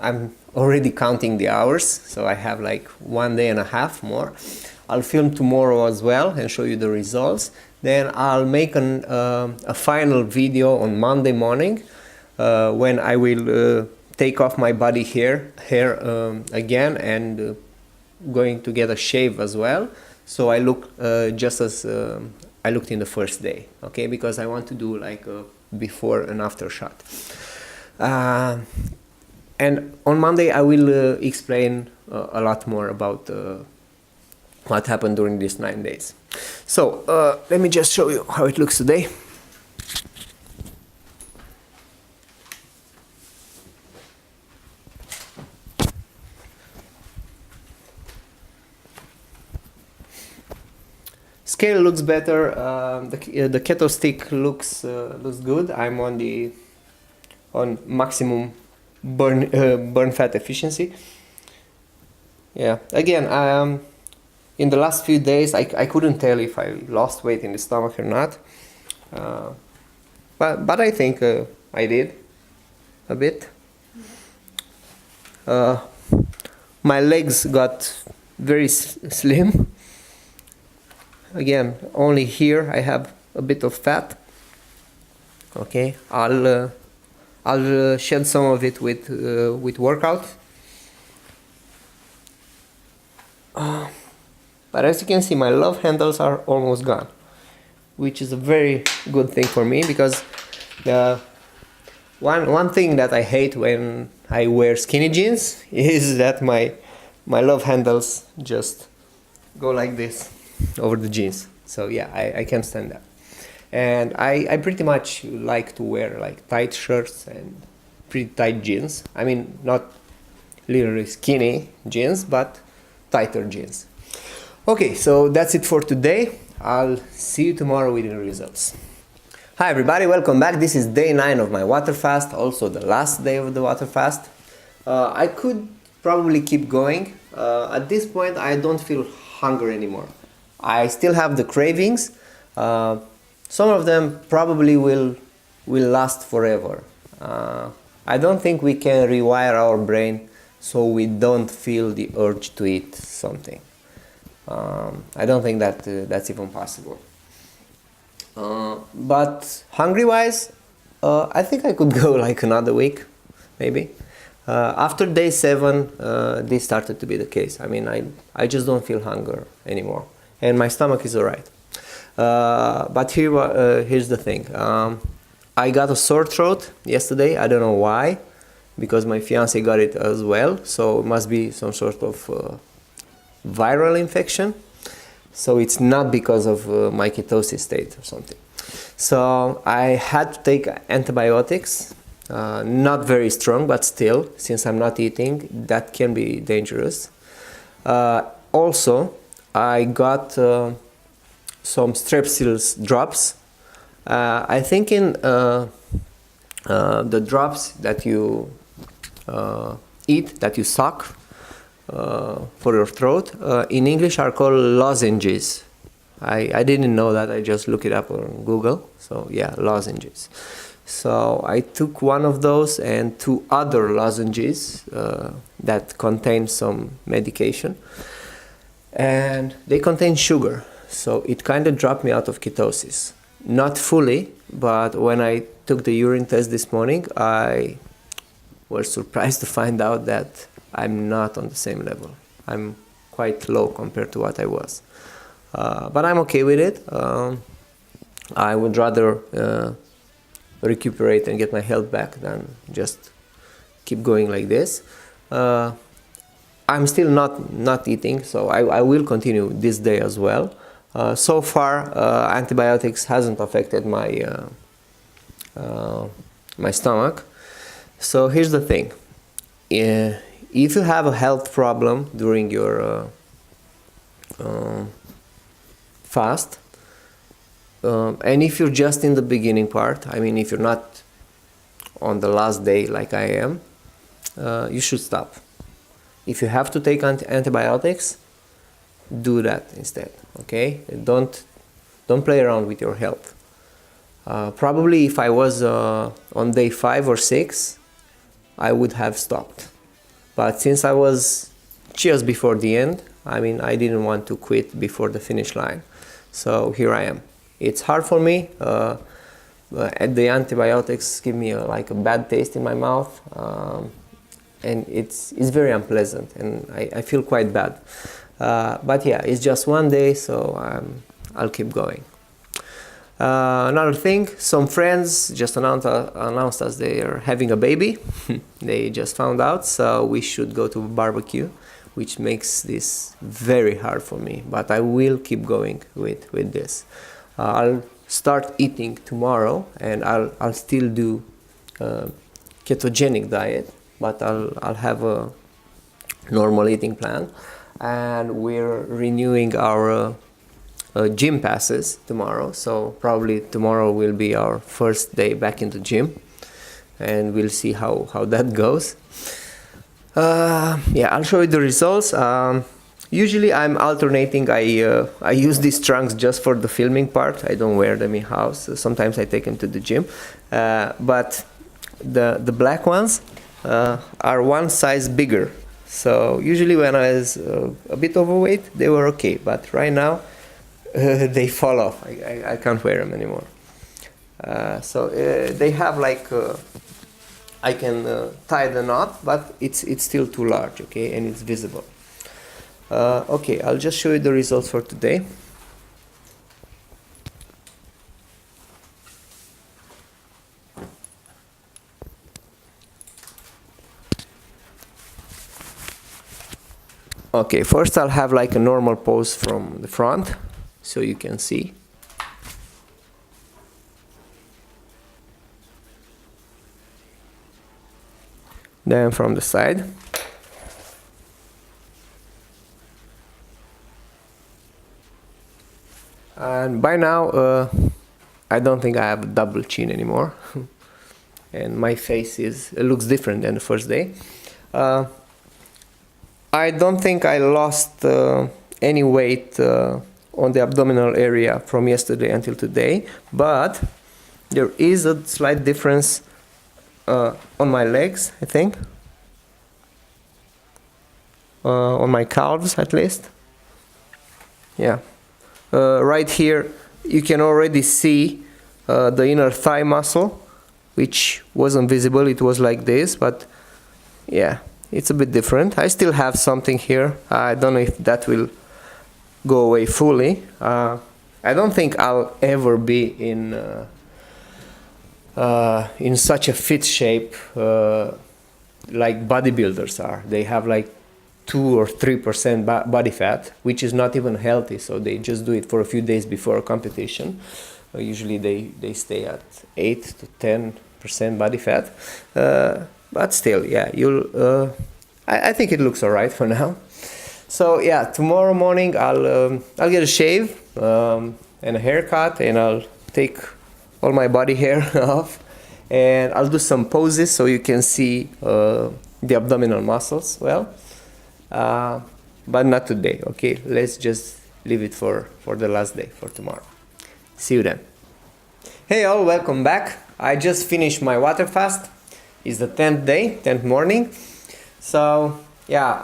I'm already counting the hours, so I have like 1.5 days more. I'll film tomorrow as well and show you the results. Then I'll make a final video on Monday morning when I will take off my body hair again and going to get a shave as well. So I look just as I looked in the first day, okay? Because I want to do like a before and after shot. And on Monday I will explain a lot more about what happened during these 9 days. So let me just show you how it looks today. Scale looks better. The keto stick looks good. I'm on maximum burn fat efficiency. Yeah. Again, in the last few days, I couldn't tell if I lost weight in the stomach or not. But I think I did a bit. My legs got very slim. Again, only here I have a bit of fat. Okay, I'll shed some of it with workout. But as you can see, my love handles are almost gone, which is a very good thing for me, because one thing that I hate when I wear skinny jeans is that my love handles just go like this over the jeans. So yeah, I can't stand that. And I pretty much like to wear like tight shirts and pretty tight jeans. I mean, not literally skinny jeans, but tighter jeans. Okay, so that's it for today. I'll see you tomorrow with the results. Hi everybody, welcome back. This is day 9 of my water fast, also the last day of the water fast. I could probably keep going. At this point I don't feel hunger anymore. I still have the cravings. Some of them probably will last forever. I don't think we can rewire our brain so we don't feel the urge to eat something. I don't think that that's even possible. But hungry-wise, I think I could go like another week, maybe. After day 7, this started to be the case. I mean, I just don't feel hunger anymore. And my stomach is alright. But here's the thing. I got a sore throat yesterday. I don't know why, because my fiance got it as well. So it must be some sort of viral infection. So it's not because of my ketosis state or something. So I had to take antibiotics. Not very strong, but still, since I'm not eating, that can be dangerous. Also, I got some strepsils drops. I think in the drops that you eat, that you suck for your throat, in English are called lozenges. I didn't know that, I just looked it up on Google. So yeah, lozenges. So I took one of those and 2 other lozenges that contain some medication. And they contain sugar, so it kind of dropped me out of ketosis. Not fully, but when I took the urine test this morning, I was surprised to find out that I'm not on the same level. I'm quite low compared to what I was. But I'm okay with it. I would rather recuperate and get my health back than just keep going like this. I'm still not eating, so I will continue this day as well. So far, antibiotics hasn't affected my stomach. So here's the thing. If you have a health problem during your fast, and if you're just in the beginning part, I mean, if you're not on the last day like I am, you should stop. If you have to take antibiotics, do that instead, okay? Don't play around with your health. Probably if I was on day 5 or 6, I would have stopped. But since I was just before the end, I mean, I didn't want to quit before the finish line. So here I am. It's hard for me. The antibiotics give me like a bad taste in my mouth. And it's very unpleasant, and I feel quite bad. But yeah, it's just one day, so I'll keep going. Another thing, some friends just announced us they are having a baby. They just found out, so we should go to a barbecue, which makes this very hard for me. But I will keep going with this. I'll start eating tomorrow, and I'll still do ketogenic diet, but I'll have a normal eating plan. And we're renewing our gym passes tomorrow, so probably tomorrow will be our first day back in the gym, and we'll see how that goes. Yeah, I'll show you the results. Usually I'm alternating. I use these trunks just for the filming part. I don't wear them in house. Sometimes I take them to the gym, but the black ones are one size bigger. So usually when I was a bit overweight, they were okay, but right now they fall off. I can't wear them anymore. So they have like I can tie the knot, but it's still too large, okay, and it's visible. Okay, I'll just show you the results for today. Okay, first I'll have like a normal pose from the front, so you can see. Then from the side. And by now, I don't think I have a double chin anymore. And my face looks different than the first day. I don't think I lost any weight on the abdominal area from yesterday until today, but there is a slight difference on my legs, I think, on my calves at least. Yeah, right here you can already see the inner thigh muscle, which wasn't visible. It was like this, but yeah, it's a bit different. I still have something here. I don't know if that will go away fully. I don't think I'll ever be in such a fit shape like bodybuilders are. They have like 2 or 3% body fat, which is not even healthy. So they just do it for a few days before a competition. Usually they stay at 8 to 10% body fat. But still, yeah, I think it looks all right for now. So yeah, tomorrow morning I'll get a shave and a haircut, and I'll take all my body hair off, and I'll do some poses so you can see the abdominal muscles well. But not today, okay? Let's just leave it for the last day, for tomorrow. See you then. Hey all, welcome back. I just finished my water fast. It's the 10th day, 10th morning. So yeah,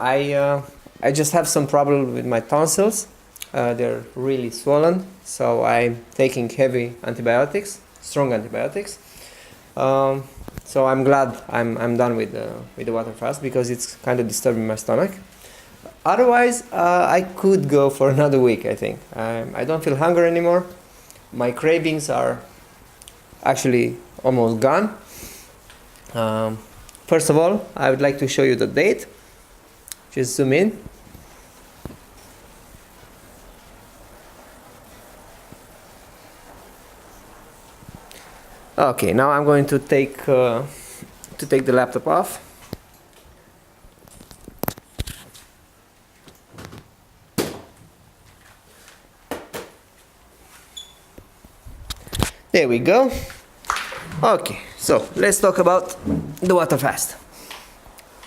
I just have some problem with my tonsils. They're really swollen, so I'm taking heavy antibiotics, strong antibiotics. So I'm glad I'm done with the water fast, because it's kind of disturbing my stomach. Otherwise, I could go for another week, I think. I don't feel hunger anymore. My cravings are actually almost gone. First of all, I would like to show you the date. Just zoom in. Okay, now I'm going to take the laptop off. There we go. Okay, so let's talk about the water fast.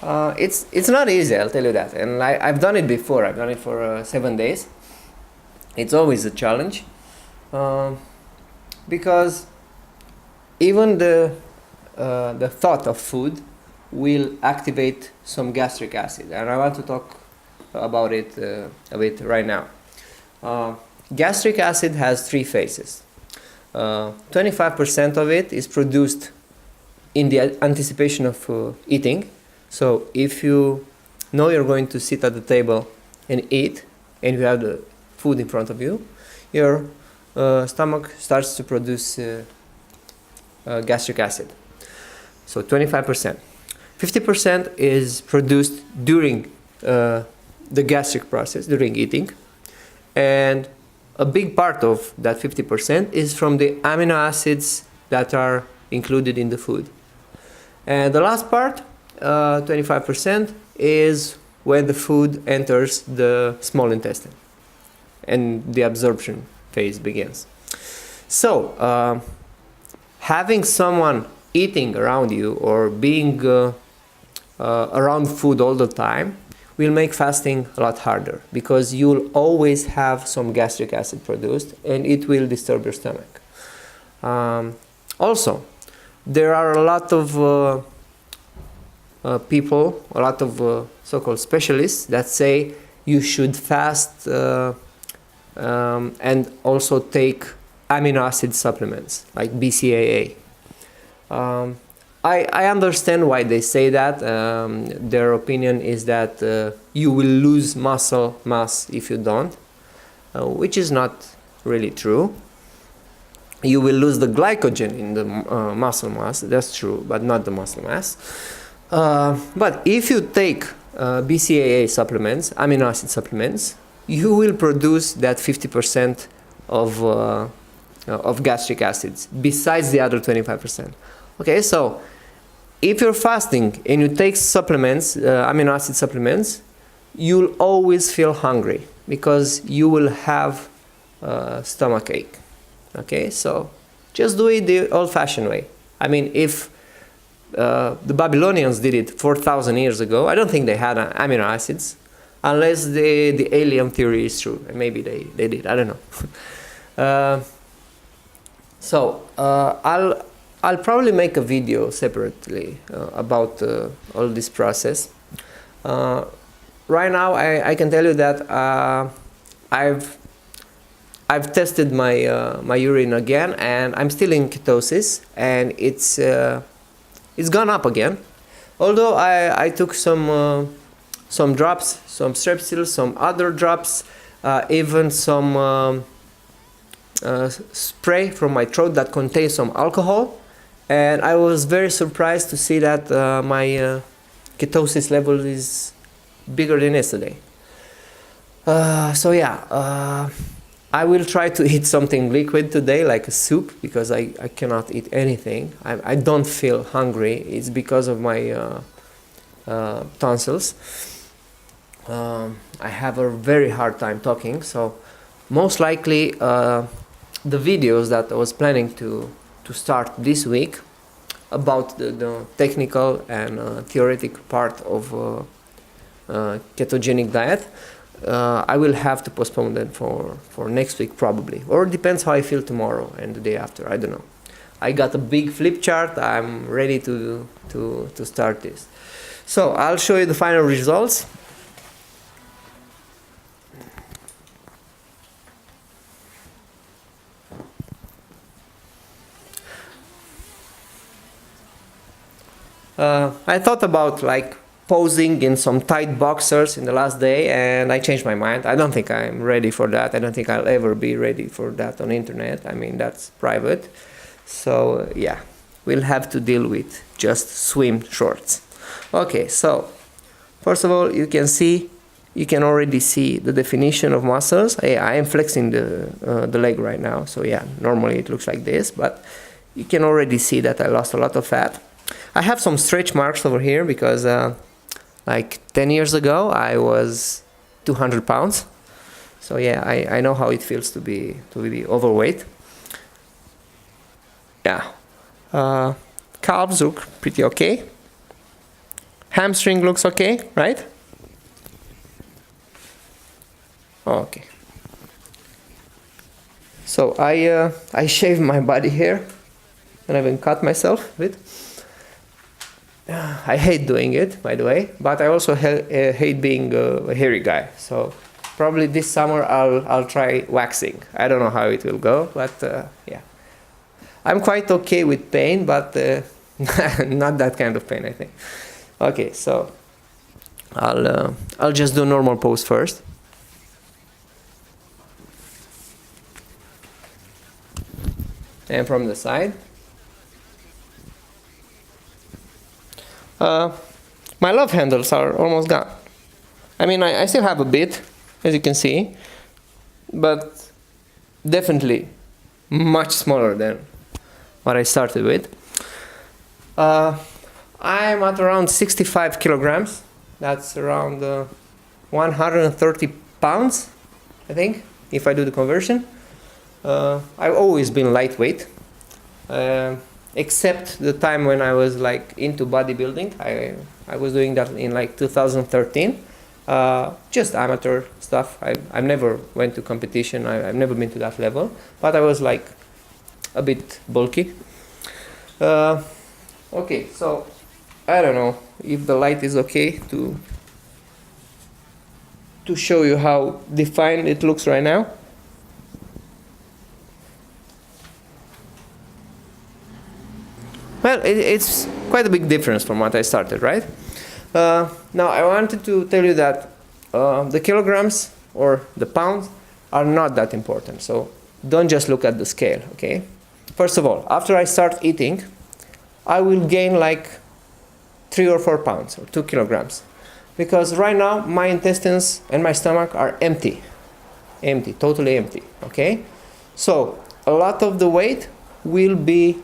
It's not easy, I'll tell you that, and I've done it before. I've done it for 7 days. It's always a challenge, because even the thought of food will activate some gastric acid, and I want to talk about it a bit right now. Gastric acid has 3 phases. 25% of it is produced in the anticipation of eating. So if you know you're going to sit at the table and eat, and you have the food in front of you, your stomach starts to produce gastric acid. So 25%. 50% is produced during the gastric process, during eating, and a big part of that 50% is from the amino acids that are included in the food. And the last part, 25%, is when the food enters the small intestine and the absorption phase begins. So, having someone eating around you or being around food all the time will make fasting a lot harder, because you'll always have some gastric acid produced and it will disturb your stomach. Also, there are a lot of people, a lot of so-called specialists that say you should fast and also take amino acid supplements like BCAA. I understand why they say that. Their opinion is that you will lose muscle mass if you don't, which is not really true. You will lose the glycogen in the muscle mass, that's true, but not the muscle mass. But if you take BCAA supplements, amino acid supplements, you will produce that 50% of gastric acids, besides the other 25%. Okay, so if you're fasting and you take supplements, amino acid supplements, you'll always feel hungry because you will have stomach ache. Okay, so just do it the old-fashioned way. I mean, if the Babylonians did it 4,000 years ago, I don't think they had amino acids, unless the alien theory is true. And maybe they did, I don't know. I'll probably make a video separately about all this process. Right now, I can tell you that I've tested my urine again, and I'm still in ketosis, and it's gone up again. Although I took some drops, some strepsils, some other drops, even some spray from my throat that contains some alcohol. And I was very surprised to see that my ketosis level is bigger than yesterday. So yeah, I will try to eat something liquid today, like a soup, because I cannot eat anything. I don't feel hungry. It's because of my tonsils. I have a very hard time talking, so most likely the videos that I was planning to start this week about the technical and theoretical part of ketogenic diet, I will have to postpone them for next week probably, or it depends how I feel tomorrow and the day after. I don't know. I got a big flip chart. I'm ready to start this. So I'll show you the final results. I thought about like posing in some tight boxers in the last day, and I changed my mind. I don't think I'm ready for that. I don't think I'll ever be ready for that on the internet. I mean, that's private. So yeah, we'll have to deal with just swim shorts. Okay, so first of all, you can already see the definition of muscles. I am flexing the leg right now, so yeah, normally it looks like this, but you can already see that I lost a lot of fat. I have some stretch marks over here because like 10 years ago I was 200 pounds. So yeah, I know how it feels to be overweight. Yeah. Calves look pretty okay. Hamstring looks okay, right? Okay. So I shaved my body hair and I even cut myself a bit. I hate doing it, by the way, but I also hate being a hairy guy. So probably this summer I'll try waxing. I don't know how it will go, but yeah. I'm quite okay with pain, but not that kind of pain, I think. Okay, so I'll just do normal pose first. And from the side. My love handles are almost gone. I mean, I still have a bit, as you can see, but definitely much smaller than what I started with. I'm at around 65 kilograms. That's around 130 pounds, I think, if I do the conversion. I've always been lightweight, except the time when I was like into bodybuilding. I was doing that in like 2013, just amateur stuff. I never went to competition. I've never been to that level, but I was like a bit bulky. Okay, so I don't know if the light is okay to show you how defined it looks right now. Well, it's quite a big difference from what I started, right? Now, I wanted to tell you that the kilograms or the pounds are not that important. So don't just look at the scale, okay? First of all, after I start eating, I will gain like 3 or 4 pounds or 2 kilograms. Because right now, my intestines and my stomach are empty. Empty, totally empty, okay? So a lot of the weight will be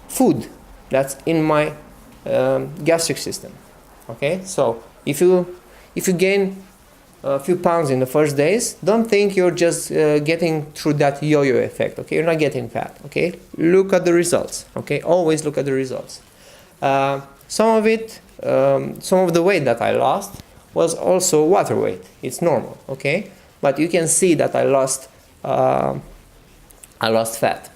food that's in my gastric system. Okay, so if you gain a few pounds in the first days, don't think you're just getting through that yo-yo effect. Okay, you're not getting fat. Okay, look at the results. Okay, always look at the results. Some of the weight that I lost was also water weight. It's normal. Okay, but you can see that I lost fat.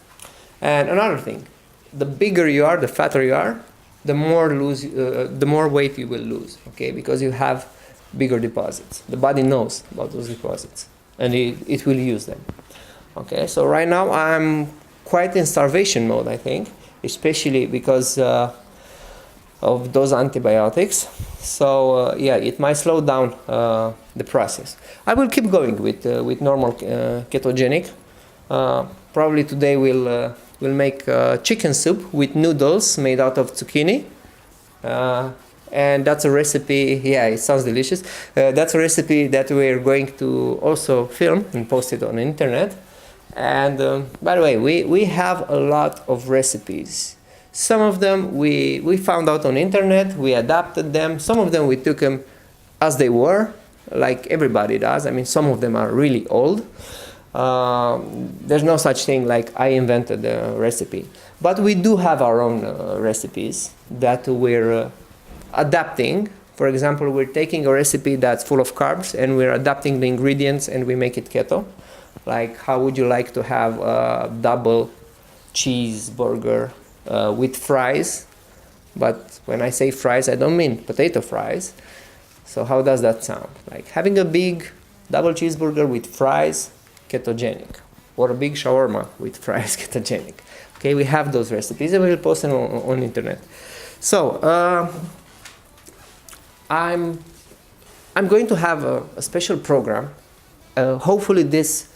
And another thing, the bigger you are, the fatter you are, the more weight you will lose, okay? Because you have bigger deposits. The body knows about those deposits, and it will use them, okay? So right now I'm quite in starvation mode, I think, especially because of those antibiotics. So yeah, it might slow down the process. I will keep going with normal ketogenic. Probably today we'll make chicken soup with noodles made out of zucchini. And that's a recipe, yeah, it sounds delicious. That's a recipe that we're going to also film and post it on the internet. And by the way, we have a lot of recipes. Some of them we found out on the internet, we adapted them. Some of them we took them as they were, like everybody does. I mean, some of them are really old. There's no such thing like I invented the recipe. But we do have our own recipes that we're adapting. For example, we're taking a recipe that's full of carbs and we're adapting the ingredients and we make it keto. Like, how would you like to have a double cheeseburger with fries? But when I say fries, I don't mean potato fries. So how does that sound? Like having a big double cheeseburger with fries, ketogenic, or a big shawarma with fries, ketogenic. Okay, we have those recipes and we'll post them on internet. So I'm going to have a special program. Hopefully this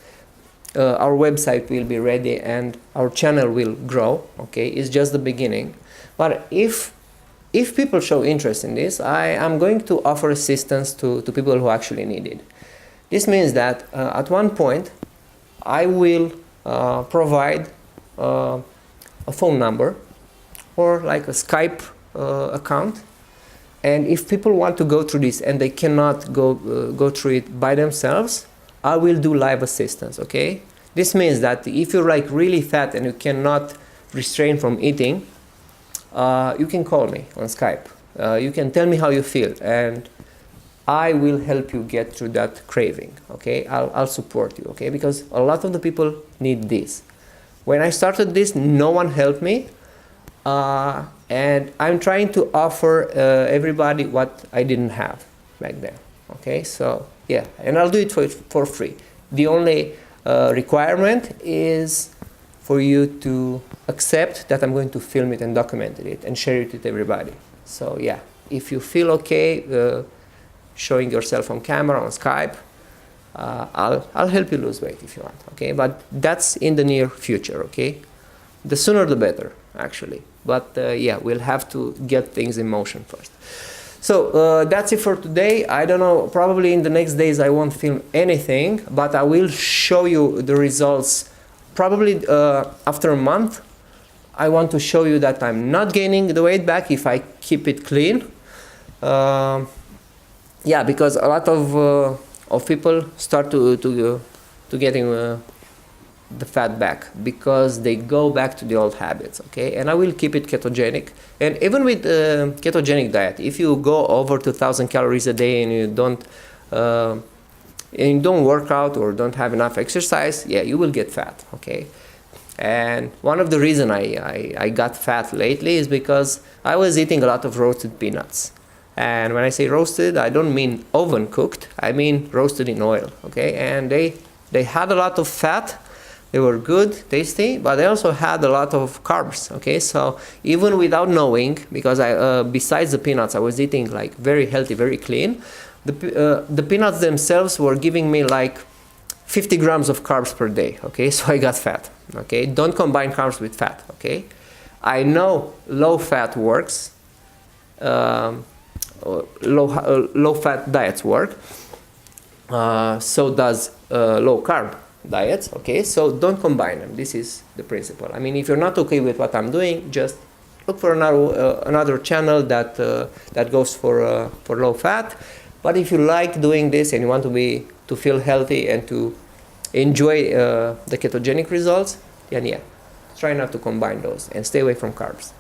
our website will be ready and our channel will grow. Okay, it's just the beginning. But if people show interest in this, I am going to offer assistance to people who actually need it. This means that at one point I will provide a a phone number or like a Skype account. And if people want to go through this and they cannot go through it by themselves, I will do live assistance, okay? This means that if you're like really fat and you cannot restrain from eating, you can call me on Skype. You can tell me how you feel, and I will help you get through that craving, okay? I'll support you, okay? Because a lot of the people need this. When I started this, no one helped me, and I'm trying to offer everybody what I didn't have back then, okay? So, yeah, and I'll do it for free. The only requirement is for you to accept that I'm going to film it and document it and share it with everybody. So, yeah, if you feel okay showing yourself on camera, on Skype, I'll help you lose weight if you want, okay? But that's in the near future, okay? The sooner the better, actually. But yeah, we'll have to get things in motion first. So that's it for today. I don't know, probably in the next days I won't film anything, but I will show you the results probably after a month. I want to show you that I'm not gaining the weight back if I keep it clean. Yeah, because a lot of people start to getting the fat back because they go back to the old habits, okay? And I will keep it ketogenic. And even with ketogenic diet, if you go over 2,000 calories a day and you don't work out or don't have enough exercise, yeah, you will get fat, okay? And one of the reasons I got fat lately is because I was eating a lot of roasted peanuts. And when I say roasted, I don't mean oven cooked, I mean roasted in oil, okay? And they had a lot of fat. They were good, tasty, but they also had a lot of carbs, okay? So even without knowing, because besides the peanuts, I was eating like very healthy, very clean, the peanuts themselves were giving me like 50 grams of carbs per day, okay? So I got fat, okay? Don't combine carbs with fat, okay? I know low fat works, low fat diets work, so does low carb diets, okay? So don't combine them. This is the principle. I mean, if you're not okay with what I'm doing, just look for another channel that goes for low fat. But if you like doing this and you want to feel healthy and to enjoy the ketogenic results, then yeah, try not to combine those and stay away from carbs.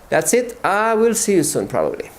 That's it. I will see you soon, probably.